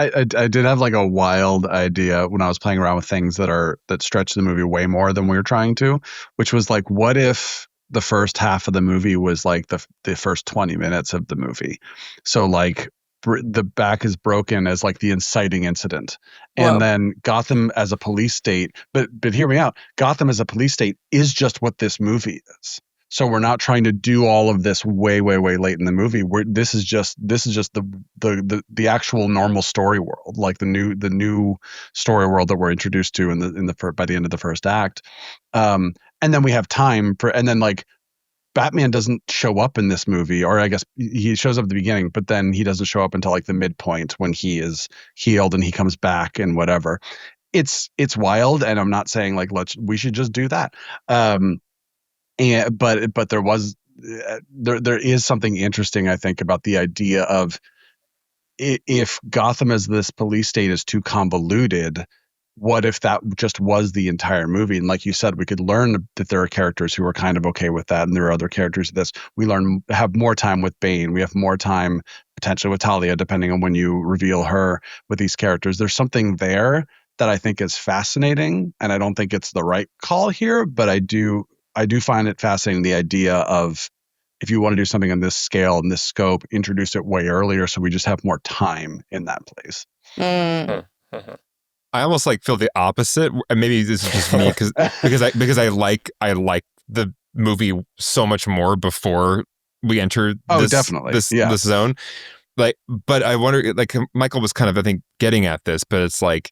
I did have like a wild idea when I was playing around with things that stretch the movie way more than we were trying to, which was like, what if the first half of the movie was like the first 20 minutes of the movie? So like the back is broken as like the inciting incident. And Whoa. then Gotham as a police state, but hear me out. Gotham as a police state is just what this movie is. So we're not trying to do all of this way, way, way late in the movie. This is just the actual normal story world, like the new story world that we're introduced to by the end of the first act. And then we have time and then like Batman doesn't show up in this movie, or I guess he shows up at the beginning, but then he doesn't show up until like the midpoint when he is healed and he comes back and whatever. It's wild, and I'm not saying like we should just do that. But there is something interesting, I think, about the idea of if Gotham as this police state is too convoluted, what if that just was the entire movie? And like you said, we could learn that there are characters who are kind of okay with that, and there are other characters that we have more time with Bane. We have more time potentially with Talia, depending on when you reveal her with these characters. There's something there that I think is fascinating, and I don't think it's the right call here, but I do find it fascinating, the idea of, if you want to do something on this scale and this scope, introduce it way earlier so we just have more time in that place. I almost like feel the opposite. And maybe this is just me because I like the movie so much more before we enter this zone. Like, but I wonder, like Michael was kind of, I think, getting at this, but it's like,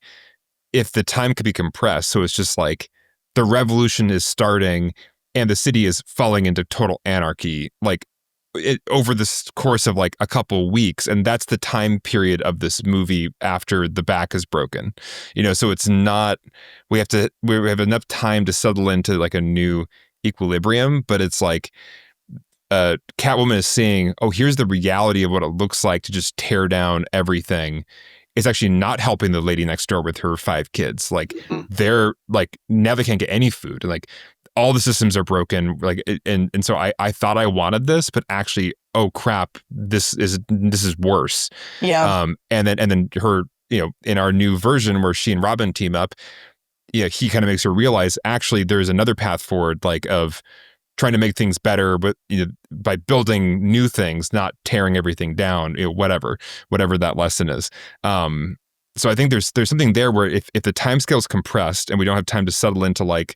if the time could be compressed, so it's just like the revolution is starting and the city is falling into total anarchy, like over this course of like a couple weeks. And that's the time period of this movie after the back is broken, so it's not, we have enough time to settle into like a new equilibrium, but it's like, Catwoman is seeing, oh, here's the reality of what it looks like to just tear down everything. It's actually not helping the lady next door with her 5 kids. Like, they're like, now they can't get any food. And like, all the systems are broken. Like, and so I thought I wanted this, but actually, oh crap, this is worse. Yeah. And then her, in our new version where she and Robin team up, he kind of makes her realize, actually, there's another path forward, like of trying to make things better, but by building new things, not tearing everything down, whatever that lesson is. So I think there's something there where if the time scale is compressed and we don't have time to settle into like,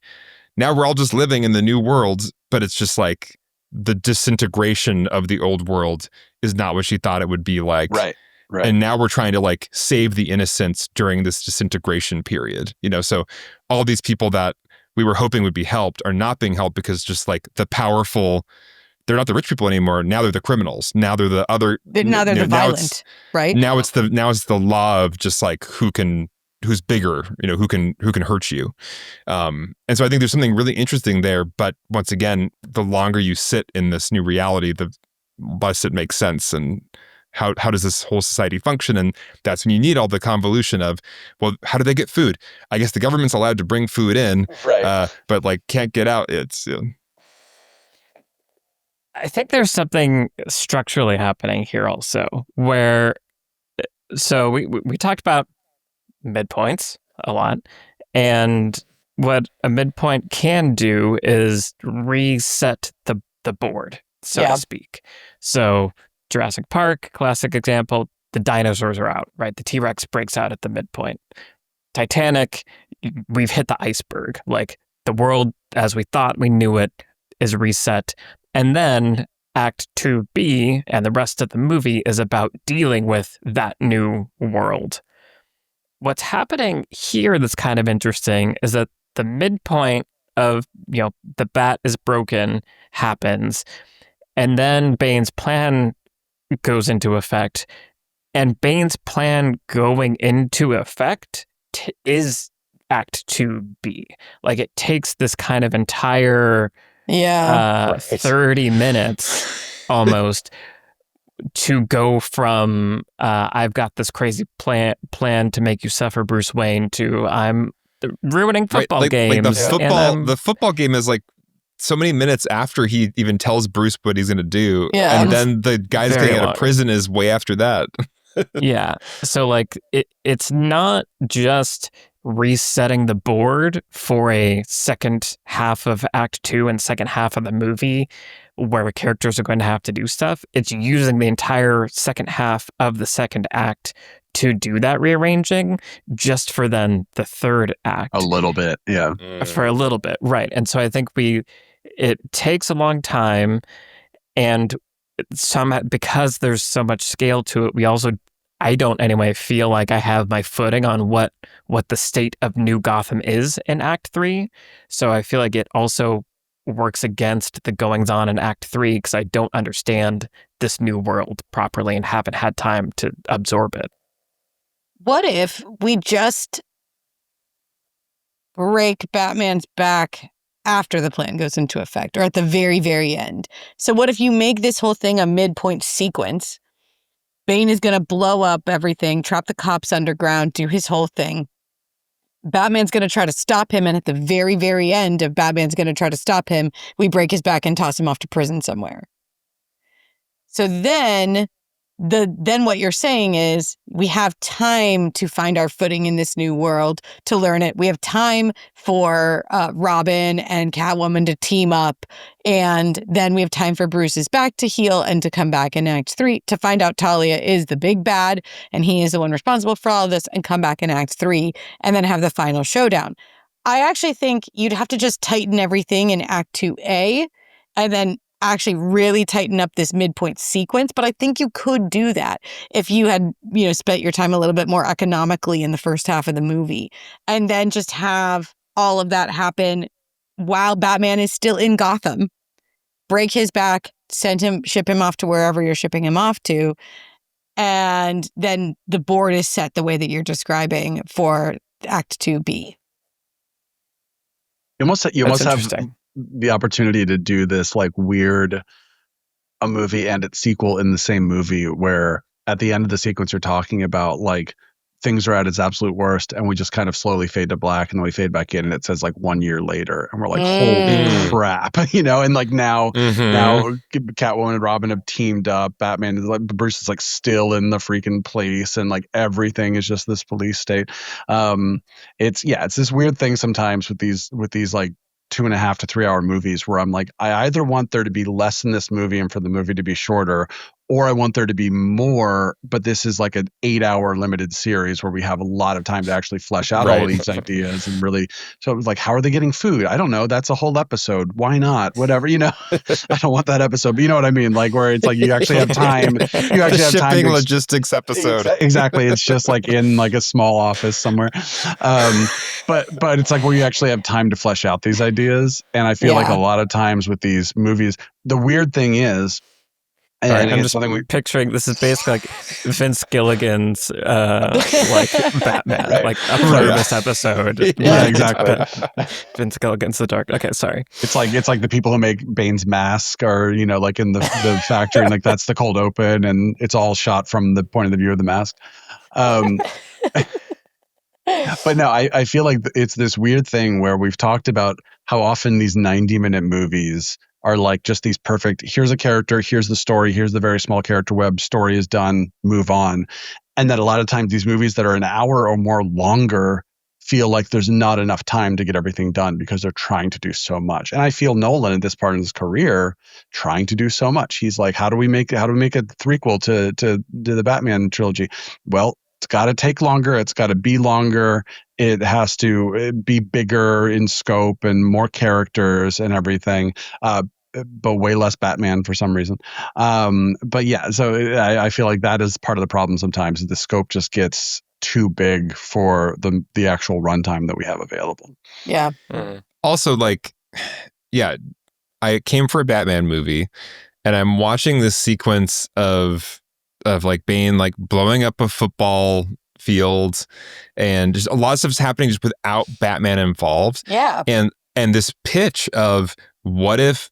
now we're all just living in the new world, but it's just like the disintegration of the old world is not what she thought it would be like. Right. And now we're trying to like save the innocents during this disintegration period. So all these people that we were hoping would be helped are not being helped because just like the powerful, they're not the rich people anymore. Now they're the criminals. Now they're the other. Now they're the violent, right? Now it's the law of just like who's bigger, who can hurt you. And so I think there's something really interesting there. But once again, the longer you sit in this new reality, the less it makes sense. And how does this whole society function? And that's when you need all the convolution of, well, how do they get food? I guess the government's allowed to bring food in, but like can't get out. It's I think there's something structurally happening here also, where so we talked about midpoints a lot, and what a midpoint can do is reset the board, so to speak. So Jurassic Park, classic example, the dinosaurs are out, right? The T-Rex breaks out at the midpoint. Titanic, we've hit the iceberg. Like the world as we thought we knew it is reset. And then Act 2B and the rest of the movie is about dealing with that new world. What's happening here that's kind of interesting is that the midpoint of, the bat is broken happens, and then Bane's plan goes into effect. And Bane's plan going into effect is Act 2B. Like it takes this kind of entire 30 minutes almost to go from I've got this crazy plan to make you suffer, Bruce Wayne, to I'm ruining football games. Like the football game is like so many minutes after he even tells Bruce what he's going to do. Yeah. And then the guy's getting out of prison is way after that. Yeah. So like it's not just resetting the board for a second half of Act 2 and second half of the movie where characters are going to have to do stuff. It's using the entire second half of the second act to do that rearranging just for then the third act. A little bit, yeah. For a little bit, right. And so I think it takes a long time, and because there's so much scale to it, we also, I don't anyway, feel like I have my footing on what the state of New Gotham is in Act 3. So I feel like it also works against the goings on in Act 3 because I don't understand this new world properly and haven't had time to absorb it. What if we just break Batman's back after the plan goes into effect, or at the very, very end? So what if you make this whole thing a midpoint sequence? Bane is going to blow up everything, trap the cops underground, do his whole thing. Batman's going to try to stop him, and at the very, very end of Batman's going to try to stop him, we break his back and toss him off to prison somewhere. So then what you're saying is we have time to find our footing in this new world, to learn it. We have time for Robin and Catwoman to team up. And then we have time for Bruce's back to heal and to come back in Act 3 to find out Talia is the big bad and he is the one responsible for all of this, and come back in Act 3 and then have the final showdown. I actually think you'd have to just tighten everything in Act 2A and then actually really tighten up this midpoint sequence. But I think you could do that if you had, spent your time a little bit more economically in the first half of the movie, and then just have all of that happen while Batman is still in Gotham. Break his back, ship him off to wherever you're shipping him off to. And then the board is set the way that you're describing for Act 2B. You almost have the opportunity to do this like weird a movie and its sequel in the same movie, where at the end of the sequence you're talking about like things are at its absolute worst and we just kind of slowly fade to black and then we fade back in and it says like 1 year later and we're like holy crap, and like now Catwoman and Robin have teamed up, Batman is like, Bruce is like still in the freaking place, and like everything is just this police state. It's this weird thing sometimes with these like 2.5 to 3 hour movies where I'm like, I either want there to be less in this movie and for the movie to be shorter, or I want there to be more, but this is like an 8-hour limited series where we have a lot of time to actually flesh out all of these ideas and really. So it was like, how are they getting food? I don't know. That's a whole episode. Why not? Whatever, I don't want that episode, but you know what I mean? Like where it's like you actually have time. You actually have time. Shipping logistics episode. Exactly. It's just like in like a small office somewhere. But it's like where you actually have time to flesh out these ideas. And I feel like a lot of times with these movies, the weird thing is, and right, I'm just picturing this is basically like Vince Gilligan's like Batman, like a part of this episode. Yeah, exactly. Vince Gilligan's The Dark. Okay, sorry. It's like the people who make Bane's mask are, like in the factory, and like that's the cold open, and it's all shot from the point of the view of the mask. But no, I feel like it's this weird thing where we've talked about how often these 90-minute movies are like just these perfect, here's a character, here's the story, here's the very small character web, story is done, move on. And that a lot of times these movies that are an hour or more longer feel like there's not enough time to get everything done because they're trying to do so much. And I feel Nolan at this part of his career trying to do so much. He's like, how do we make a threequel to the Batman trilogy? Well, it's got to take longer. It's got to be longer. It has to be bigger in scope and more characters and everything. But way less Batman for some reason. But yeah, so I feel like that is part of the problem sometimes. The scope just gets too big for the actual runtime that we have available. Yeah. Also, like, yeah, I came for a Batman movie, and I'm watching this sequence of like Bane like blowing up a football field, and just a lot of stuff's happening just without Batman involved. Yeah. And this pitch of what if,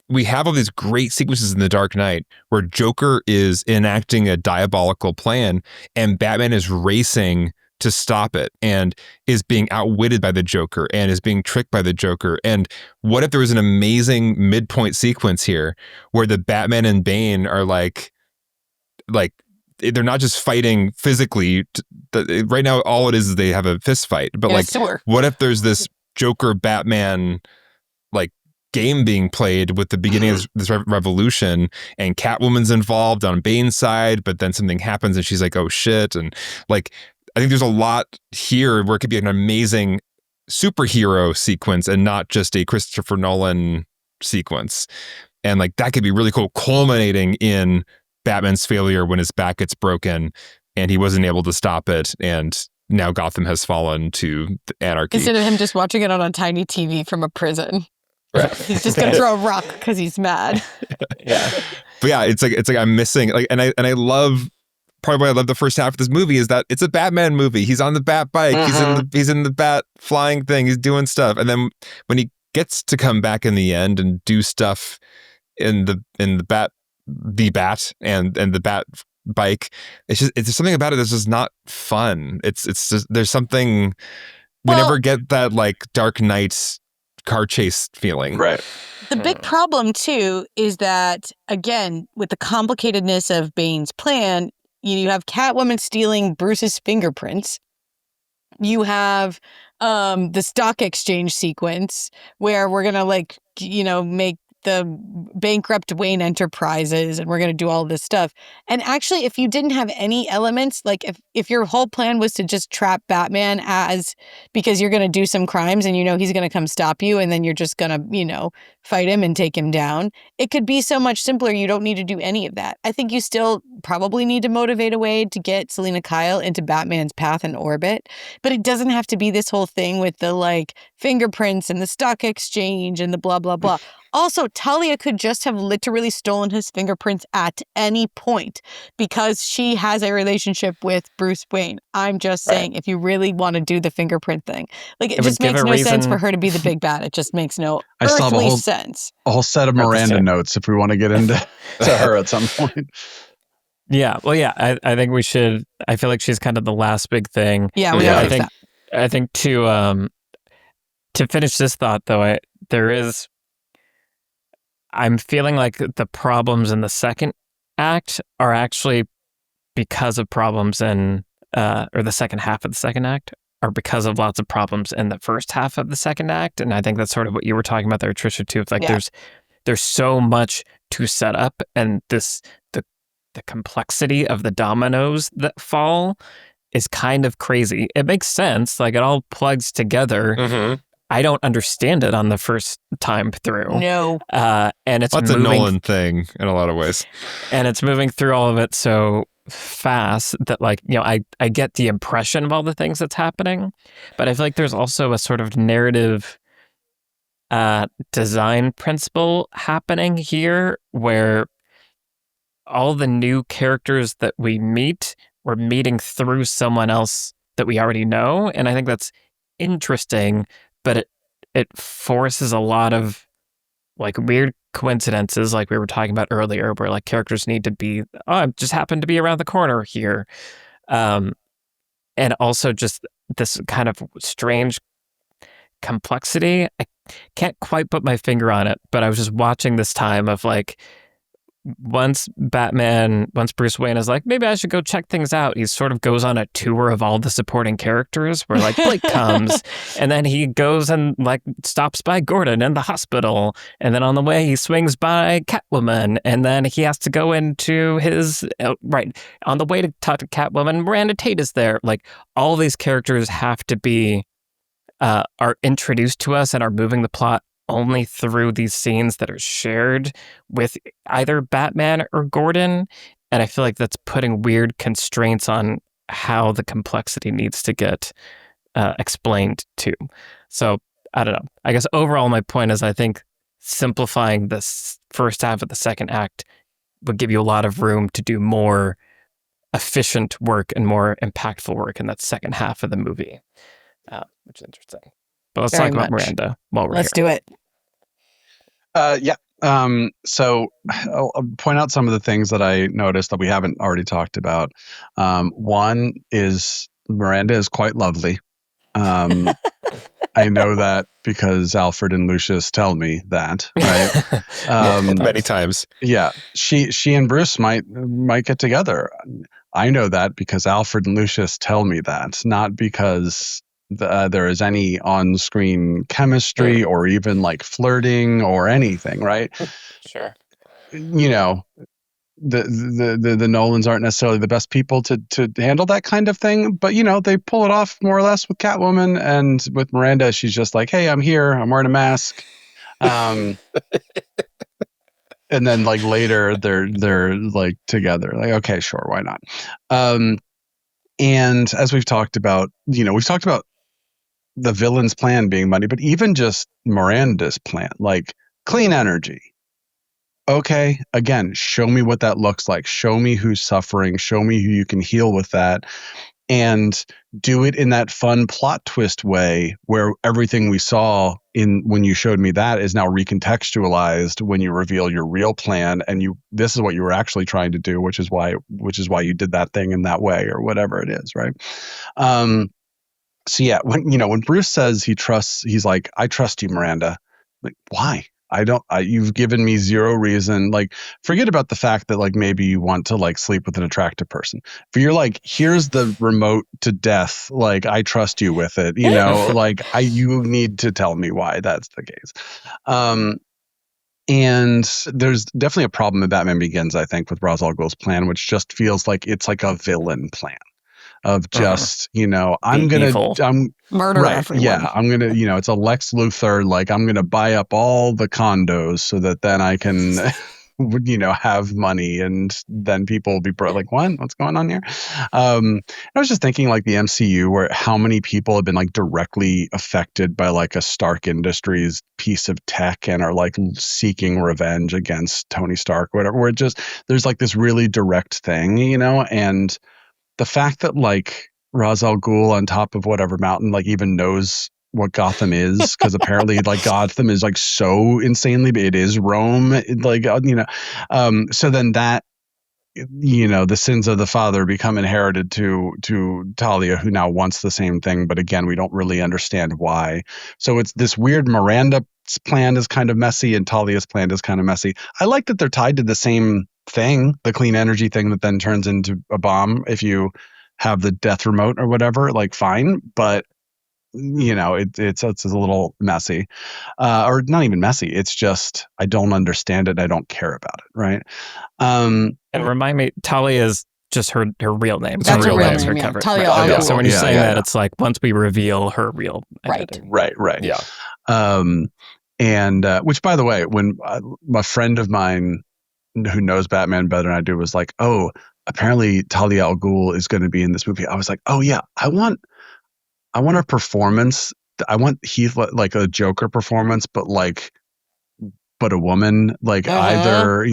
we have all these great sequences in The Dark Knight where Joker is enacting a diabolical plan and Batman is racing to stop it and is being outwitted by the Joker and is being tricked by the Joker. And what if there was an amazing midpoint sequence here where the Batman and Bane are like they're not just fighting physically. Right now, all it is they have a fist fight. But like, what if there's this Joker Batman like game being played with the beginning of this revolution, and Catwoman's involved on Bane's side, but then something happens and she's like, oh shit. And like, I think there's a lot here where it could be an amazing superhero sequence and not just a Christopher Nolan sequence. And like, that could be really cool, culminating in Batman's failure when his back gets broken and he wasn't able to stop it. And now Gotham has fallen to anarchy. Instead of him just watching it on a tiny TV from a prison. Right. He's just gonna throw a rock because he's mad. Yeah. But yeah, it's like I'm missing like, and I love, part of why I love the first half of this movie is that it's a Batman movie. He's on the bat bike. He's in the bat flying thing. He's doing stuff. And then when he gets to come back in the end and do stuff in the bat and the bat bike, it's something about it that's just not fun. It's just, there's something, we never get that like Dark Knight car chase feeling. Right. The big problem too is that, again, with the complicatedness of Bane's plan, you have Catwoman stealing Bruce's fingerprints. You have the stock exchange sequence where we're gonna make the bankrupt Wayne Enterprises and we're going to do all this stuff. And actually, if you didn't have any elements, like if your whole plan was to just trap Batman because you're going to do some crimes and he's going to come stop you and then you're just going to, fight him and take him down, it could be so much simpler. You don't need to do any of that. I think you still probably need to motivate a way to get Selina Kyle into Batman's path and orbit, but it doesn't have to be this whole thing with the like fingerprints and the stock exchange and the blah, blah, blah. Also, Talia could just have literally stolen his fingerprints at any point because she has a relationship with Bruce Wayne. I'm just saying, if you really want to do the fingerprint thing, like it just makes no sense for her to be the big bad. It just makes no earthly sense. A whole set of Miranda notes if we want to get into her at some point. Yeah. Well, yeah, I think we should. I feel like she's kind of the last big thing. Yeah, I think to finish this thought though, I'm feeling like the problems in the second act are actually because of problems in, or the second half of the second act are because of lots of problems in the first half of the second act. And I think that's sort of what you were talking about there, Trisha, too. It's like there's so much to set up, and the complexity of the dominoes that fall is kind of crazy. It makes sense, like it all plugs together. Mm-hmm. I don't understand it on the first time through. No. And it's That's a moving, Nolan thing in a lot of ways. and it's moving through all of it so fast that, like, you know, I get the impression of all the things that's happening, but I feel like there's also a sort of narrative design principle happening here where all the new characters that we meet, we're meeting through someone else that we already know. And I think that's interesting, but it forces a lot of like weird coincidences, like we were talking about earlier, where like characters need to be, oh, I just happened to be around the corner here. And also just this kind of strange complexity. I can't quite put my finger on it, but I was just watching this time of like, once Bruce Wayne is like, maybe I should go check things out, he sort of goes on a tour of all the supporting characters where like Blake comes and then he goes and like stops by Gordon in the hospital, and then on the way he swings by Catwoman, and then he has to go into his right on the way to talk to Catwoman, Miranda Tate is there. Like all these characters have to be are introduced to us and are moving the plot only through these scenes that are shared with either Batman or Gordon. And I feel like that's putting weird constraints on how the complexity needs to get explained too. So I don't know. I guess overall my point is I think simplifying this first half of the second act would give you a lot of room to do more efficient work and more impactful work in that second half of the movie, which is interesting. But let's Very talk about much. Miranda while we're Let's here. do it. Yeah. So I'll point out some of the things that I noticed that we haven't already talked about. One is Miranda is quite lovely. I know that because Alfred and Lucius tell me that, right? Many times. Yeah, she and Bruce might get together. I know that because Alfred and Lucius tell me that, not because there is any on-screen chemistry or even like flirting or anything, right? Sure. You know, the Nolans aren't necessarily the best people to handle that kind of thing, but you know, they pull it off more or less with Catwoman, and with Miranda, she's just like, "Hey, I'm here. I'm wearing a mask." And then like later they're like together. Like, okay, sure, why not? And as we've talked about, you know, we've talked about the villain's plan being money, but even just Miranda's plan, like clean energy. Okay, again, show me what that looks like. Show me who's suffering. Show me who you can heal with that. And do it in that fun plot twist way where everything we saw in when you showed me that is now recontextualized when you reveal your real plan, and this is what you were actually trying to do, which is why you did that thing in that way or whatever it is, right? So yeah, when Bruce says he's like, "I trust you, Miranda." Like, why? You've given me zero reason. Like, forget about the fact that like maybe you want to like sleep with an attractive person. But you're like, here's the remote to death. Like, I trust you with it. You know, like you need to tell me why that's the case. And there's definitely a problem in Batman Begins, I think, with Ra's al Ghul's plan, which just feels like it's like a villain plan of just, you know, I'm Murder everyone. Yeah, I'm going to, it's a Lex Luthor, like I'm going to buy up all the condos so that then I can, have money, and then people will be like, what's going on here? I was just thinking like the MCU, where how many people have been like directly affected by like a Stark Industries piece of tech and are like seeking revenge against Tony Stark, whatever, where there's like this really direct thing, and the fact that like Ra's al Ghul on top of whatever mountain like even knows what Gotham is, because apparently like Gotham is like so insanely, it is Rome, like so then that the sins of the father become inherited to Talia, who now wants the same thing, but again we don't really understand why. So it's this weird Miranda's plan is kind of messy and Talia's plan is kind of messy. I like that they're tied to the same thing, the clean energy thing that then turns into a bomb if you have the death remote or whatever, like fine, but it's a little messy, or not even messy. It's just I don't understand it. I don't care about it. Right. And remind me, Talia is just her real name. That's her real name. Yeah. cover. Talia Right. al Okay, so when you're saying that, yeah. it's like once we reveal her real identity. Right. Yeah. And which, by the way, when a friend of mine who knows Batman better than I do was like, oh, apparently Talia al Ghul is going to be in this movie. I was like, oh yeah, I want a performance. I want Heath like a Joker performance, but a woman, like either,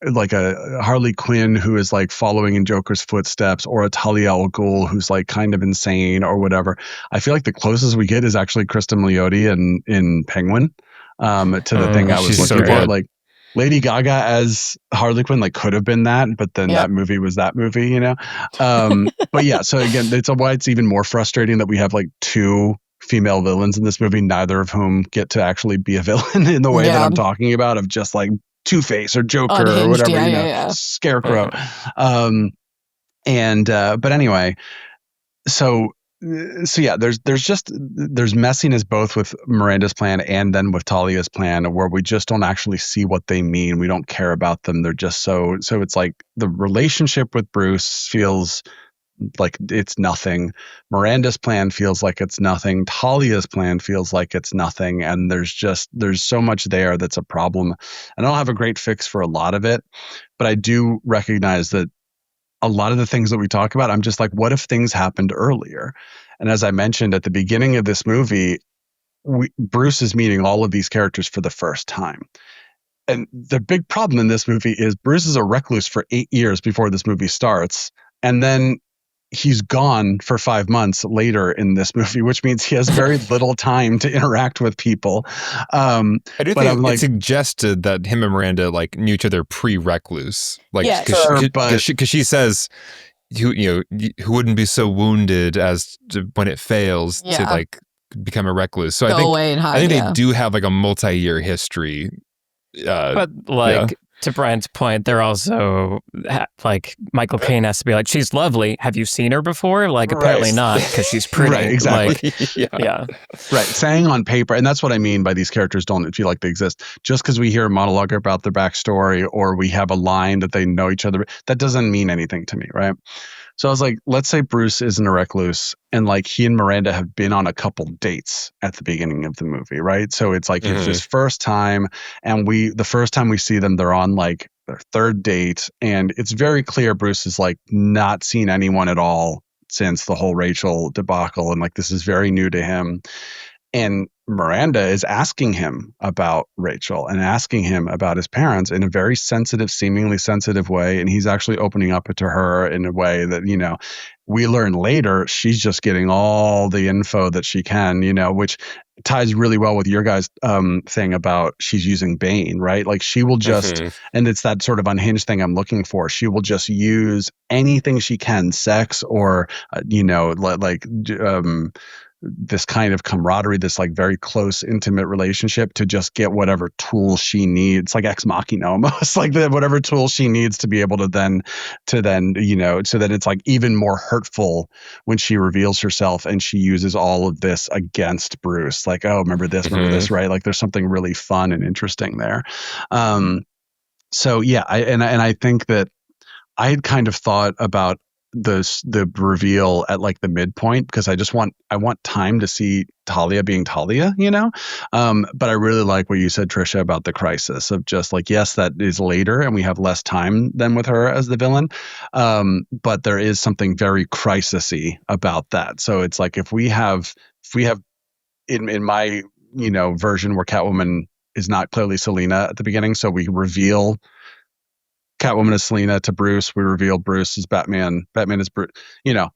like a Harley Quinn who is like following in Joker's footsteps, or a Talia al Ghul who's like kind of insane or whatever. I feel like the closest we get is actually Kristen Milioti in Penguin, to the thing I was she's looking so for. good. Like Lady Gaga as Harley Quinn, like could have been that, but then that movie was that movie, But yeah, so again, it's why it's even more frustrating that we have like two female villains in this movie, neither of whom get to actually be a villain in the way that I'm talking about, of just like Two-Face or Joker or whatever, Scarecrow. But anyway, so yeah, there's messiness both with Miranda's plan and then with Talia's plan, where we just don't actually see what they mean. We don't care about them. They're just so it's like the relationship with Bruce feels like it's nothing. Miranda's plan feels like it's nothing. Talia's plan feels like it's nothing. And there's so much there that's a problem. And I don't have a great fix for a lot of it, but I do recognize that a lot of the things that we talk about, I'm just like, what if things happened earlier? And as I mentioned at the beginning of this movie, Bruce is meeting all of these characters for the first time. And the big problem in this movie is Bruce is a recluse for 8 years before this movie starts. And then he's gone for 5 months later in this movie, which means he has very little time to interact with people. I do think it suggested that him and Miranda like knew each other pre-recluse, like because she says, who wouldn't be so wounded as to, when it fails to like become a recluse. So I think they do have like a multi-year history. But like to Brian's point, they're also like Michael Caine has to be like, she's lovely. Have you seen her before? Like apparently not, because she's pretty. Right, exactly. Like, Right. Saying on paper, and that's what I mean by these characters don't feel like they exist. Just because we hear a monologue about their backstory or we have a line that they know each other, that doesn't mean anything to me, right? So I was like, let's say Bruce isn't a recluse and like he and Miranda have been on a couple dates at the beginning of the movie, right? So it's like it's his first time, and the first time we see them, they're on like their third date, and it's very clear Bruce is like not seen anyone at all since the whole Rachel debacle, and like this is very new to him. And Miranda is asking him about Rachel and asking him about his parents in a very sensitive, seemingly sensitive way. And he's actually opening up to her in a way that, we learn later she's just getting all the info that she can, which ties really well with your guys' thing about she's using Bane, right? Like she will just, and it's that sort of unhinged thing I'm looking for. She will just use anything she can, sex or, this kind of camaraderie, this like very close, intimate relationship to just get whatever tool she needs, like ex machina almost, like whatever tool she needs to be able to then, so that it's like even more hurtful when she reveals herself and she uses all of this against Bruce. Like, oh, remember this, right? Like there's something really fun and interesting there. So yeah, I think that I had kind of thought about the reveal at like the midpoint because I want time to see Talia being Talia, but I really like what you said, Trisha, about the crisis of just like, yes, that is later and we have less time than with her as the villain, but there is something very crisis-y about that. So it's like if we have in my version where Catwoman is not clearly Selena at the beginning, so we reveal Catwoman is Selena to Bruce. We reveal Bruce is Batman. Batman is Bruce.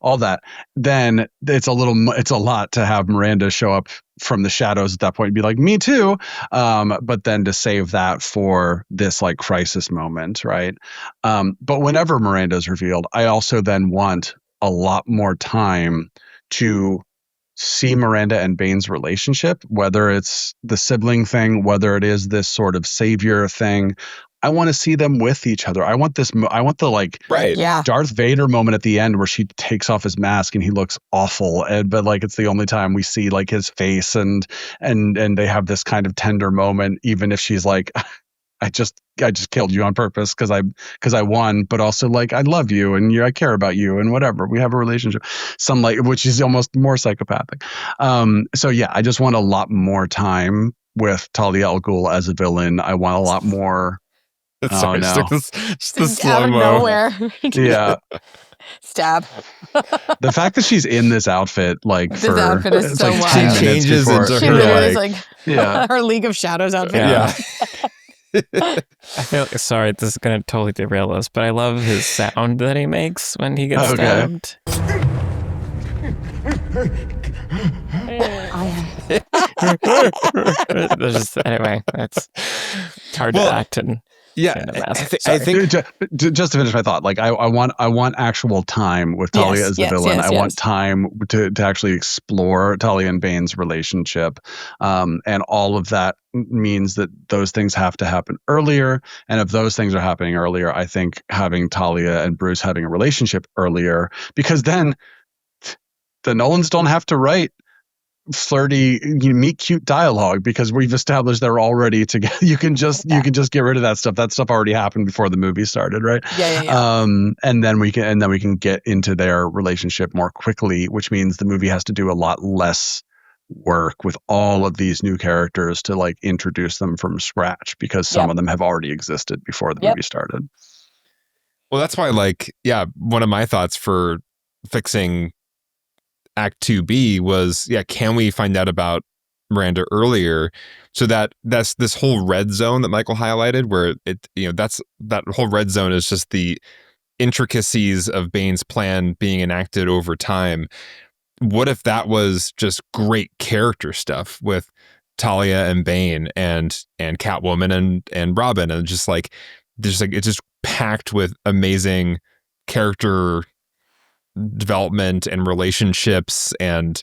All that. Then it's a lot to have Miranda show up from the shadows at that point and be like, me too. But then to save that for this like crisis moment, right? But whenever Miranda is revealed, I also then want a lot more time to see Miranda and Bane's relationship, whether it's the sibling thing, whether it is this sort of savior thing. I want to see them with each other. I want the like Right. Yeah. Darth Vader moment at the end where she takes off his mask and he looks awful, but like it's the only time we see like his face, and they have this kind of tender moment, even if she's like, I just killed you on purpose because I won, but also like I love you and I care about you and whatever. We have a relationship, some like, which is almost more psychopathic. So yeah, I just want a lot more time with Talia al Ghul as a villain. I want a lot more. Sorry, no. just the Out slow of mo. nowhere. Yeah, Stab. the fact that she's in this outfit like This for outfit is it's so like wild. 10 She minutes changes before. into She her, literally is like- like Yeah. her League of Shadows outfit. Yeah. I feel sorry, this is gonna totally derail us, but I love his sound that he makes when he gets Okay. stabbed. Anyway, it's hard Well, to act and Yeah, stand a mask. I think Just to finish my thought, like I want actual time with Talia Yes, as the yes, villain. yes, I yes. want time to actually explore Talia and Bane's relationship, and all of that means that those things have to happen earlier. And if those things are happening earlier, I think having Talia and Bruce having a relationship earlier, because then the Nolans don't have to write flirty, meet cute dialogue because we've established they're already together. You can just get rid of that stuff. That stuff already happened before the movie started, right? Yeah. And then we can get into their relationship more quickly, which means the movie has to do a lot less work with all of these new characters to like introduce them from scratch, because some Yep. of them have already existed before the Yep. movie started. well, that's why, like, yeah, one of my thoughts for fixing Act 2B was, yeah, can we find out about Miranda earlier, so that's this whole red zone that Michael highlighted, where that whole red zone is just the intricacies of Bane's plan being enacted over time. What if that was just great character stuff with Talia and Bane and Catwoman and Robin, and just like it's just packed with amazing character development and relationships and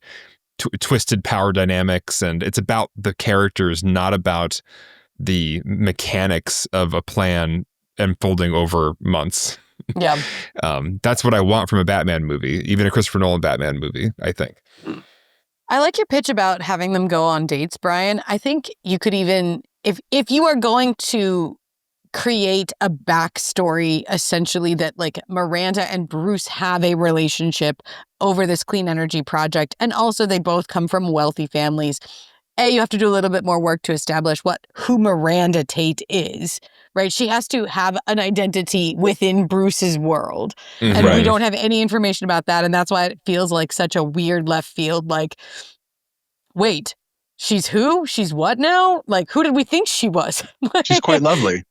twisted power dynamics, and it's about the characters, not about the mechanics of a plan unfolding over months. Yeah. That's what I want from a Batman movie, even a Christopher Nolan Batman movie, I think. I like your pitch about having them go on dates, Brian. I think you could even, if you are going to create a backstory, essentially, that like Miranda and Bruce have a relationship over this clean energy project, and also they both come from wealthy families. You have to do a little bit more work to establish who Miranda Tate is, right? She has to have an identity within Bruce's world. And we don't have any information about that. And that's why it feels like such a weird left field. Like, wait, she's who? She's what now? Like, who did we think she was? She's quite lovely.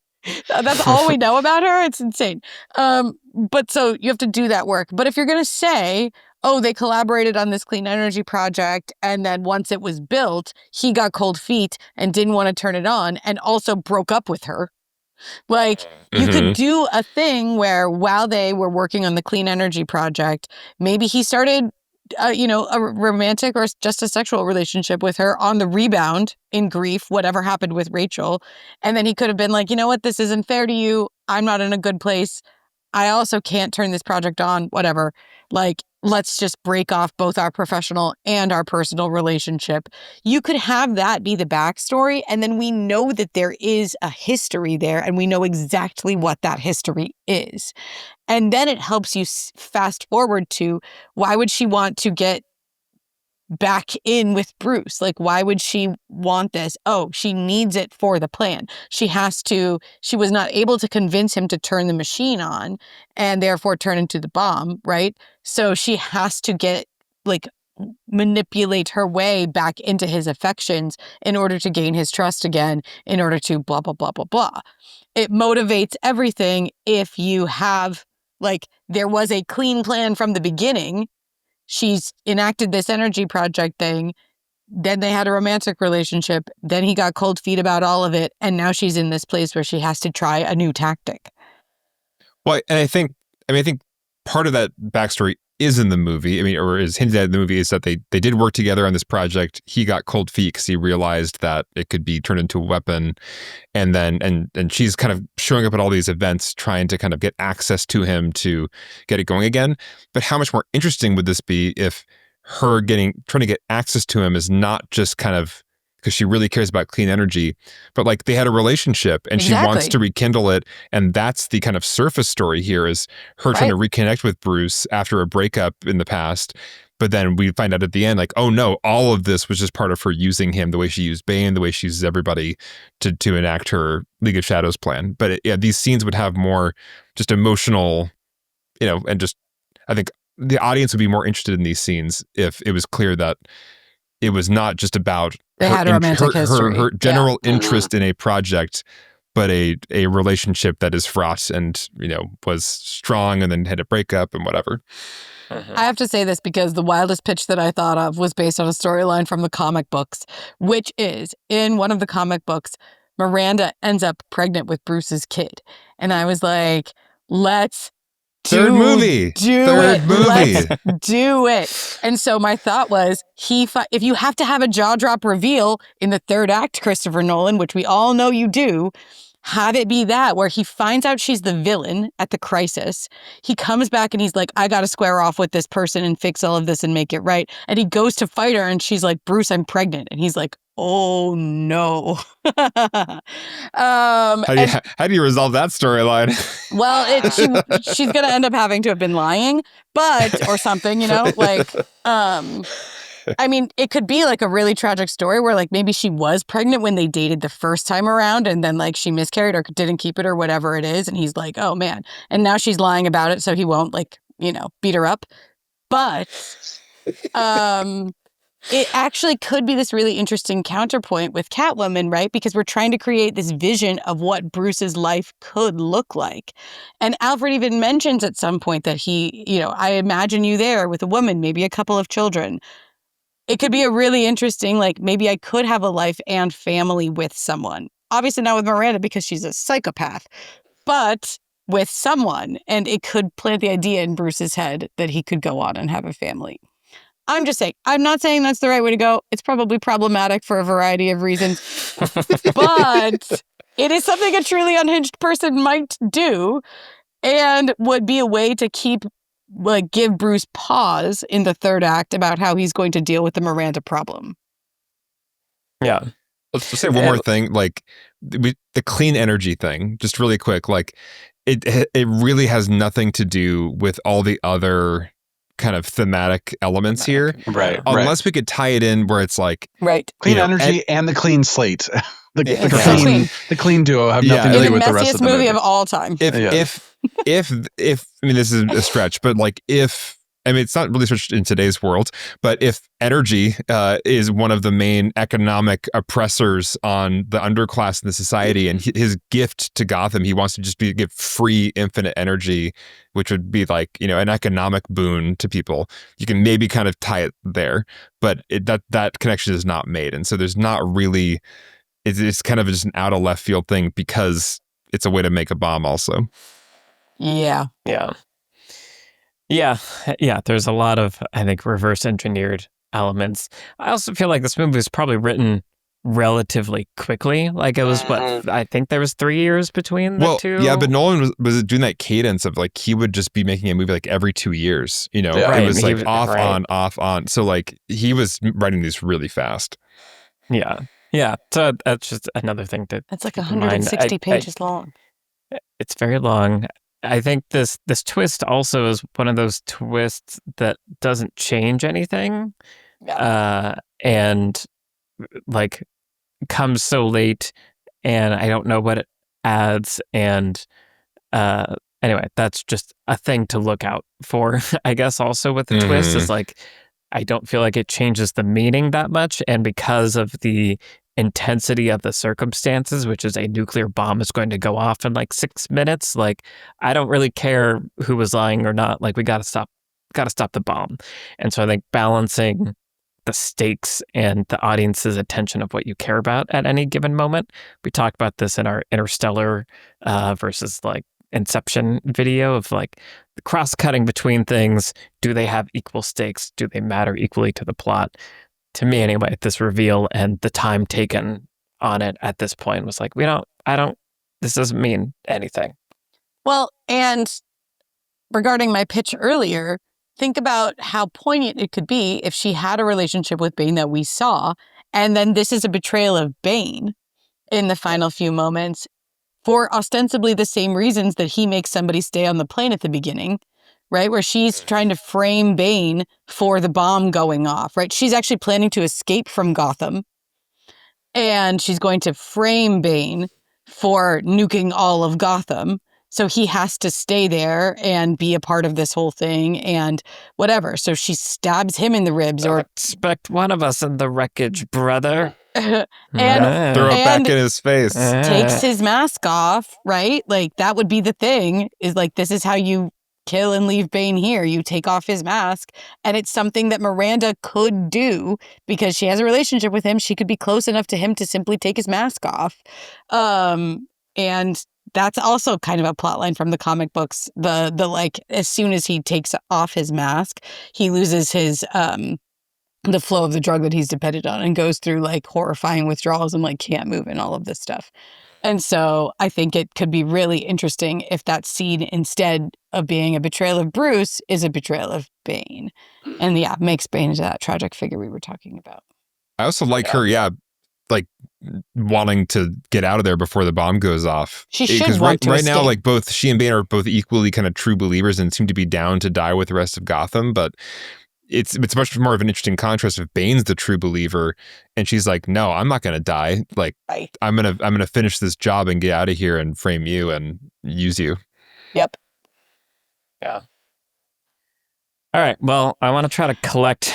That's all we know about her. It's insane. But so you have to do that work. But if you're going to say, oh, they collaborated on this clean energy project, and then once it was built, he got cold feet and didn't want to turn it on, and also broke up with her. Like, you could do a thing where while they were working on the clean energy project, maybe he started, a romantic or just a sexual relationship with her on the rebound in grief, whatever happened with Rachel. And then he could have been like, you know what, this isn't fair to you. I'm not in a good place. I also can't turn this project on, whatever. Like, let's just break off both our professional and our personal relationship. You could have that be the backstory, and then we know that there is a history there, and we know exactly what that history is. And then it helps you fast forward to, why would she want to get back in with Bruce? Like, why would she want this? Oh, she needs it for the plan. She was not able to convince him to turn the machine on and therefore turn into the bomb, right? So she has to manipulate her way back into his affections in order to gain his trust again, in order to blah, blah, blah, blah, blah. It motivates everything if you have, there was a clean plan from the beginning. She's enacted this energy project thing. Then they had a romantic relationship. Then he got cold feet about all of it. And now she's in this place where she has to try a new tactic. Well, and I think part of that backstory is in the movie, I mean, or is hinted at in the movie, is that they did work together on this project. He got cold feet because he realized that it could be turned into a weapon. And then, and she's kind of showing up at all these events, trying to kind of get access to him to get it going again. But how much more interesting would this be if her trying to get access to him is not just kind of because she really cares about clean energy, but like they had a relationship and she wants to rekindle it. And that's the kind of surface story here, is her trying to reconnect with Bruce after a breakup in the past. But then we find out at the end, like, oh no, all of this was just part of her using him the way she used Bane, the way she uses everybody to enact her League of Shadows plan. But these scenes would have more just emotional, and just, I think the audience would be more interested in these scenes if it was clear that it was not just about they had a romantic history. Her general interest in a project, but a relationship that is fraught and, was strong and then had a breakup and whatever. I have to say this because the wildest pitch that I thought of was based on a storyline from the comic books, which is in one of the comic books, Miranda ends up pregnant with Bruce's kid. And I was like, let's Third movie. Let's do it. And so my thought was, if you have to have a jaw drop reveal in the third act, Christopher Nolan, which we all know you do, have it be that where he finds out she's the villain at the crisis. He comes back and he's like, I got to square off with this person and fix all of this and make it right. And he goes to fight her and she's like, Bruce, I'm pregnant. And he's like, oh no. How do you resolve that storyline? Well, she's going to end up having to have been lying, or something, I mean, it could be like a really tragic story where like maybe she was pregnant when they dated the first time around and then like she miscarried or didn't keep it or whatever it is. And he's like, oh man. And now she's lying about it so he won't beat her up. But it actually could be this really interesting counterpoint with Catwoman, right? Because we're trying to create this vision of what Bruce's life could look like. And Alfred even mentions at some point that he, I imagine you there with a woman, maybe a couple of children. It could be a really interesting, like maybe I could have a life and family with someone. Obviously not with Miranda because she's a psychopath, but with someone. And it could plant the idea in Bruce's head that he could go on and have a family. I'm just saying, I'm not saying that's the right way to go. It's probably problematic for a variety of reasons, but it is something a truly unhinged person might do and would be a way to give Bruce pause in the third act about how he's going to deal with the Miranda problem. Yeah. Let's just say one more thing, like the clean energy thing, just really quick, like it really has nothing to do with all the other kind of thematic elements here. Right. Unless we could tie it in where it's like clean energy and the clean slate. The clean duo have nothing to do with the rest of the movie of all time. If I mean, this is a stretch, but like it's not really stretched in today's world, but if energy is one of the main economic oppressors on the underclass in the society, and his gift to Gotham, he wants to just give free, infinite energy, which would be like, an economic boon to people. You can maybe kind of tie it there, but that connection is not made. And so there's not really, it's kind of just an out of left field thing because it's a way to make a bomb also. Yeah. There's a lot of, I think, reverse engineered elements. I also feel like this movie was probably written relatively quickly. Like it was I think there was 3 years between the two. Yeah, but Nolan was doing that cadence of like he would just be making a movie like every 2 years. It was like off on. So like he was writing these really fast. Yeah. So that's just another thing to. It's like 160 pages long. It's very long. I think this twist also is one of those twists that doesn't change anything, and like comes so late, and I don't know what it adds. And anyway, that's just a thing to look out for. I guess also with the twist is like I don't feel like it changes the meaning that much, and because of the intensity of the circumstances, which is a nuclear bomb is going to go off in like 6 minutes. Like, I don't really care who was lying or not. Like, we got to stop the bomb. And so I think balancing the stakes and the audience's attention of what you care about at any given moment. We talked about this in our Interstellar versus like Inception video of like the cross-cutting between things. Do they have equal stakes? Do they matter equally to the plot? To me anyway, this reveal and the time taken on it at this point was like, this doesn't mean anything. Well, and regarding my pitch earlier, think about how poignant it could be if she had a relationship with Bane that we saw, and then this is a betrayal of Bane in the final few moments for ostensibly the same reasons that he makes somebody stay on the plane at the beginning, right? Where she's trying to frame Bane for the bomb going off, right? She's actually planning to escape from Gotham, and she's going to frame Bane for nuking all of Gotham. So he has to stay there and be a part of this whole thing and whatever. So she stabs him in the ribs or expect one of us in the wreckage, brother. and Throw it back in his face. takes his mask off, right? Like that would be the thing is like, this is how you kill and leave Bane here. You take off his mask, and it's something that Miranda could do because she has a relationship with him. She could be close enough to him to simply take his mask off. And that's also kind of a plot line from the comic books. The like, as soon as he takes off his mask, he loses his, the flow of the drug that he's dependent on and goes through like horrifying withdrawals and like can't move and all of this stuff. And so I think it could be really interesting if that scene, instead of being a betrayal of Bruce, is a betrayal of Bane. And yeah, makes Bane into that tragic figure we were talking about. I also like her, like wanting to get out of there before the bomb goes off. She should want to right now, escape. like both she and Bane are both equally kind of true believers and seem to be down to die with the rest of Gotham, but it's much more of an interesting contrast if Bane's the true believer and she's like, no, I'm not going to die. Like, Right. I'm going to finish this job and get out of here and frame you and use you. Yep. Yeah. All right. Well, I want to try to collect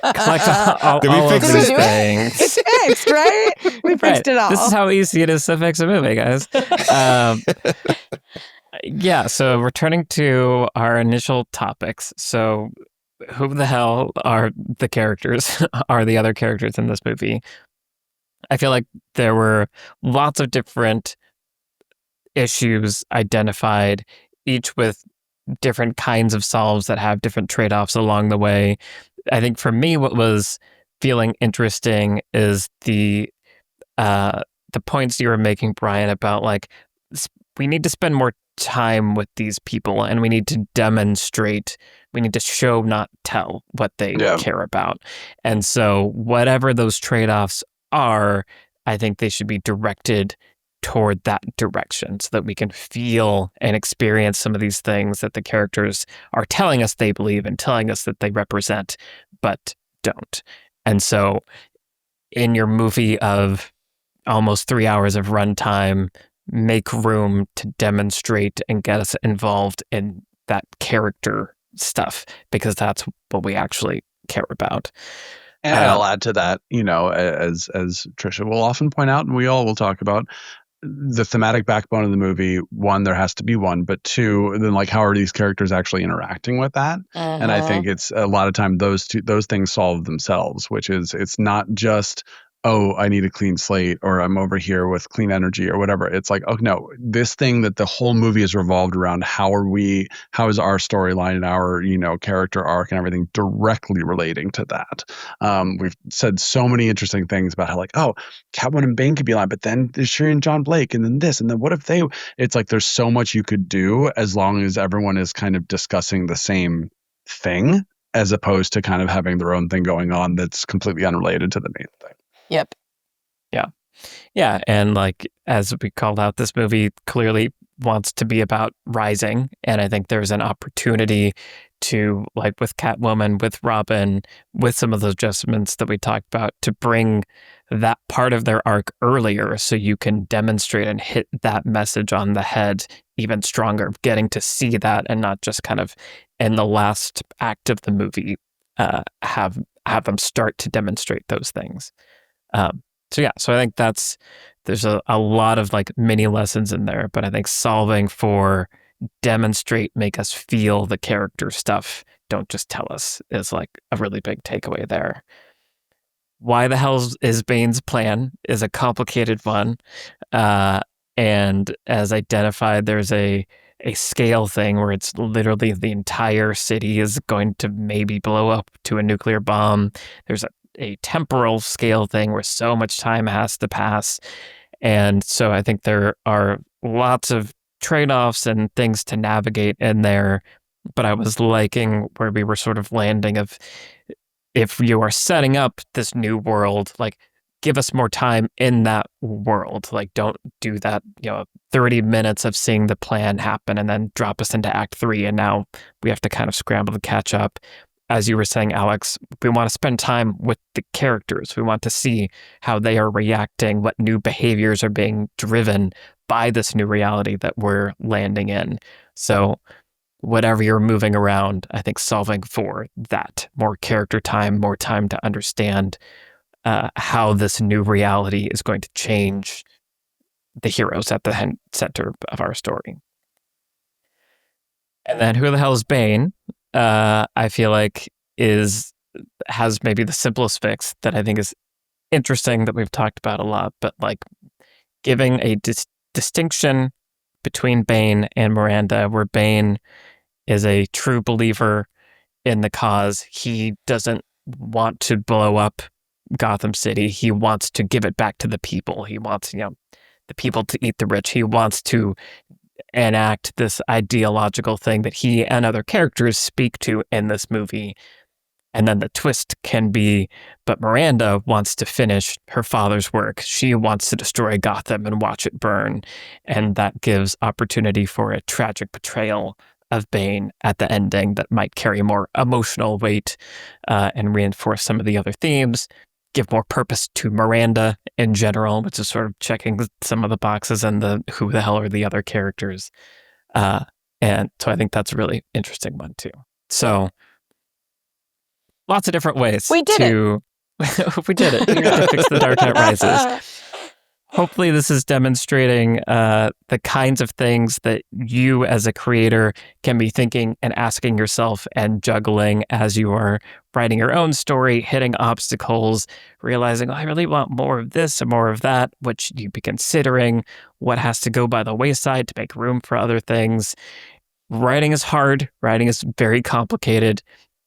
all Did we of fix Did we these do things. It's fixed, right? We fixed it all. This is how easy it is to fix a movie, guys. Yeah, so returning to our initial topics. So who the hell are the characters, are the other characters in this movie? I feel like there were lots of different issues identified, each with different kinds of solves that have different trade-offs along the way. I think for me, what was feeling interesting is the points you were making, Brian, about like we need to spend more time with these people and we need to demonstrate, we need to show, not tell what they care about. And so whatever those trade-offs are, I think they should be directed toward that direction so that we can feel and experience some of these things that the characters are telling us they believe and telling us that they represent, but don't. And so in your movie of almost 3 hours of runtime, make room to demonstrate and get us involved in that character stuff, because that's what we actually care about. And I'll add to that, as Trisha will often point out, and we all will talk about, the thematic backbone of the movie. One, there has to be one, but two, then like how are these characters actually interacting with that? And I think it's a lot of time those things solve themselves, which is it's not just, oh, I need a clean slate or I'm over here with clean energy or whatever. It's like, oh no, this thing that the whole movie is revolved around, how is our storyline and our, character arc and everything directly relating to that. We've said so many interesting things about how like, oh, Catwoman and Bane could be aligned, but then there's Shuri and John Blake and then this, and then what if it's like, there's so much you could do as long as everyone is kind of discussing the same thing, as opposed to kind of having their own thing going on that's completely unrelated to the main thing. Yep. Yeah, and like as we called out, this movie clearly wants to be about rising, and I think there's an opportunity to, like with Catwoman, with Robin, with some of those adjustments that we talked about, to bring that part of their arc earlier so you can demonstrate and hit that message on the head even stronger, getting to see that and not just kind of in the last act of the movie have them start to demonstrate those things. So I think there's a lot of like mini lessons in there, but I think solving for demonstrate, make us feel the character stuff, don't just tell us, is like a really big takeaway there. Why the hell is Bane's plan is a complicated one. And as identified, there's a a scale thing where it's literally the entire city is going to maybe blow up to a nuclear bomb. There's a temporal scale thing where so much time has to pass. And so I think there are lots of trade-offs and things to navigate in there. But I was liking where we were sort of landing of, if you are setting up this new world, like, give us more time in that world. Like, don't do that, 30 minutes of seeing the plan happen and then drop us into Act 3. And now we have to kind of scramble to catch up. As you were saying, Alex, we want to spend time with the characters. We want to see how they are reacting, what new behaviors are being driven by this new reality that we're landing in. So whatever you're moving around, I think solving for that, more character time, more time to understand how this new reality is going to change the heroes at the center of our story. And then who the hell is Bane? I feel like has maybe the simplest fix that I think is interesting that we've talked about a lot, but like giving a distinction between Bane and Miranda, where Bane is a true believer in the cause. He doesn't want to blow up Gotham City. He wants to give it back to the people. He wants, the people to eat the rich. He wants to enact this ideological thing that he and other characters speak to in this movie. And then the twist can be, but Miranda wants to finish her father's work. She wants to destroy Gotham and watch it burn. And that gives opportunity for a tragic portrayal of Bane at the ending that might carry more emotional weight and reinforce some of the other themes, give more purpose to Miranda in general, which is sort of checking some of the boxes and the who the hell are the other characters. And so I think that's a really interesting one too. So lots of different ways We did it. We did it. To fix The Dark Knight Rises. Hopefully this is demonstrating the kinds of things that you as a creator can be thinking and asking yourself and juggling as you are writing your own story, hitting obstacles, realizing, I really want more of this and more of that, which you'd be considering what has to go by the wayside to make room for other things. Writing is hard. Writing is very complicated.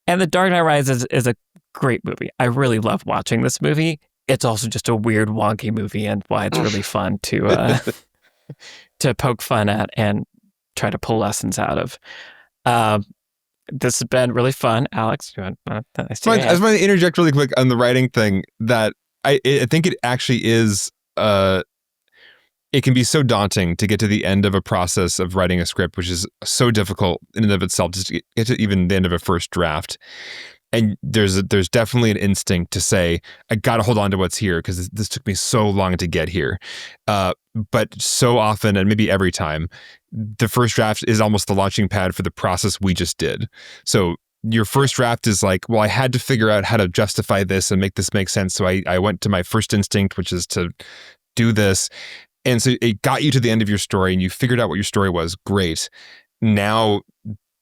And The Dark Knight Rises is a great movie. I really love watching this movie. It's also just a weird, wonky movie, and why it's really fun to poke fun at and try to pull lessons out of. This has been really fun. Alex, you want I just want to interject really quick on the writing thing, that I think it actually is, it can be so daunting to get to the end of a process of writing a script, which is so difficult in and of itself, just to get to even the end of a first draft. And there's definitely an instinct to say, I got to hold on to what's here because this took me so long to get here. But so often, and maybe every time, the first draft is almost the launching pad for the process we just did. So your first draft is like, well, I had to figure out how to justify this and make this make sense. So I went to my first instinct, which is to do this. And so it got you to the end of your story and you figured out what your story was. Great. Now,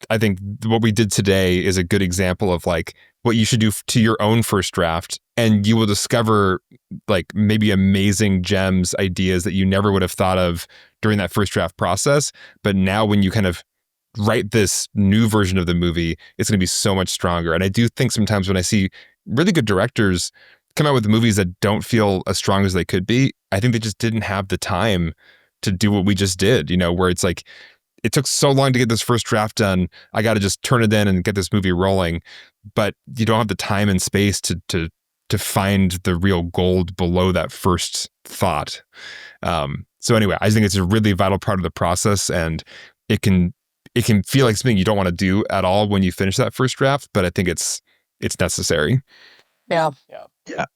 I think what we did today is a good example of like what you should do to your own first draft, and you will discover like maybe amazing gems, ideas that you never would have thought of during that first draft process. But now when you kind of write this new version of the movie, it's going to be so much stronger. And I do think sometimes when I see really good directors come out with movies that don't feel as strong as they could be, I think they just didn't have the time to do what we just did, where it's like, it took so long to get this first draft done. I got to just turn it in and get this movie rolling. But you don't have the time and space to find the real gold below that first thought. So anyway, I think it's a really vital part of the process, and it can feel like something you don't want to do at all when you finish that first draft. But I think it's necessary. Yeah.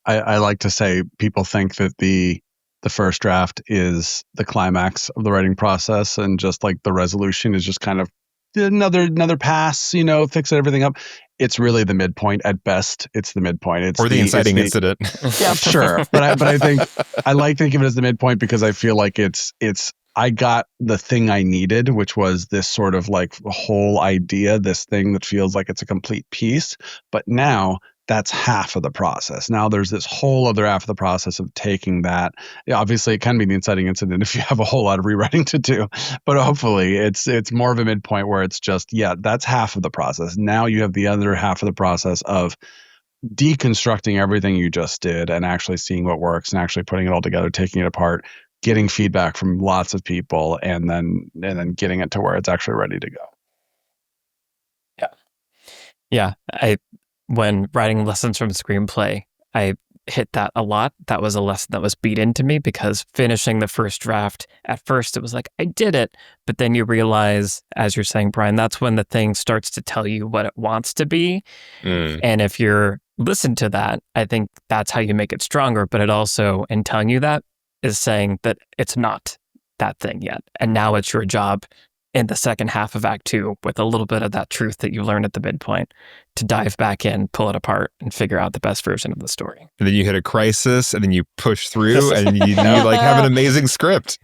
I like to say people think that the first draft is the climax of the writing process, and just like the resolution is just kind of another pass, fix everything up. It's really the midpoint at best. It's the midpoint. It's or the inciting incident. Yeah, sure. But I think I like thinking of it as the midpoint because I feel like it's I got the thing I needed, which was this sort of like whole idea, this thing that feels like it's a complete piece. But now that's half of the process. Now there's this whole other half of the process of taking that. Yeah, obviously, it can be the inciting incident if you have a whole lot of rewriting to do, but hopefully it's more of a midpoint where it's just, yeah, that's half of the process. Now you have the other half of the process of deconstructing everything you just did and actually seeing what works and actually putting it all together, taking it apart, getting feedback from lots of people, and then getting it to where it's actually ready to go. Yeah. When writing lessons from Screenplay, I hit that a lot. That was a lesson that was beat into me because finishing the first draft, at first it was like, I did it. But then you realize, as you're saying, Brian, that's when the thing starts to tell you what it wants to be. And if you're listen to that, I think that's how you make it stronger. But it also, in telling you that, is saying that it's not that thing yet. And now it's your job in the second half of Act 2 with a little bit of that truth that you learned at the midpoint to dive back in, pull it apart, and figure out the best version of the story. And then you hit a crisis, and then you push through, and you like have an amazing script.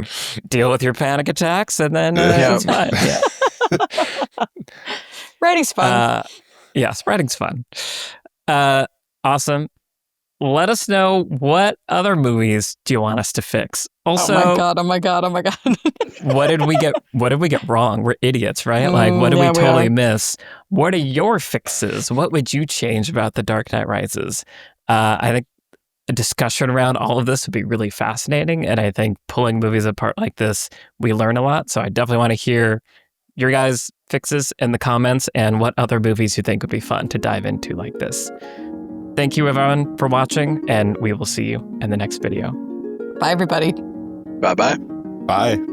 Deal with your panic attacks, and then it's fine. Yeah. Writing's fun. Yes, writing's fun. Awesome. Let us know, what other movies do you want us to fix? Also, oh my god. what did we get wrong? We're idiots, right? Like, what did we totally miss? What are your fixes? What would you change about The Dark Knight Rises? I think a discussion around all of this would be really fascinating. And I think pulling movies apart like this, we learn a lot. So I definitely want to hear your guys' fixes in the comments and what other movies you think would be fun to dive into like this. Thank you, everyone, for watching, and we will see you in the next video. Bye, everybody. Bye-bye. Bye.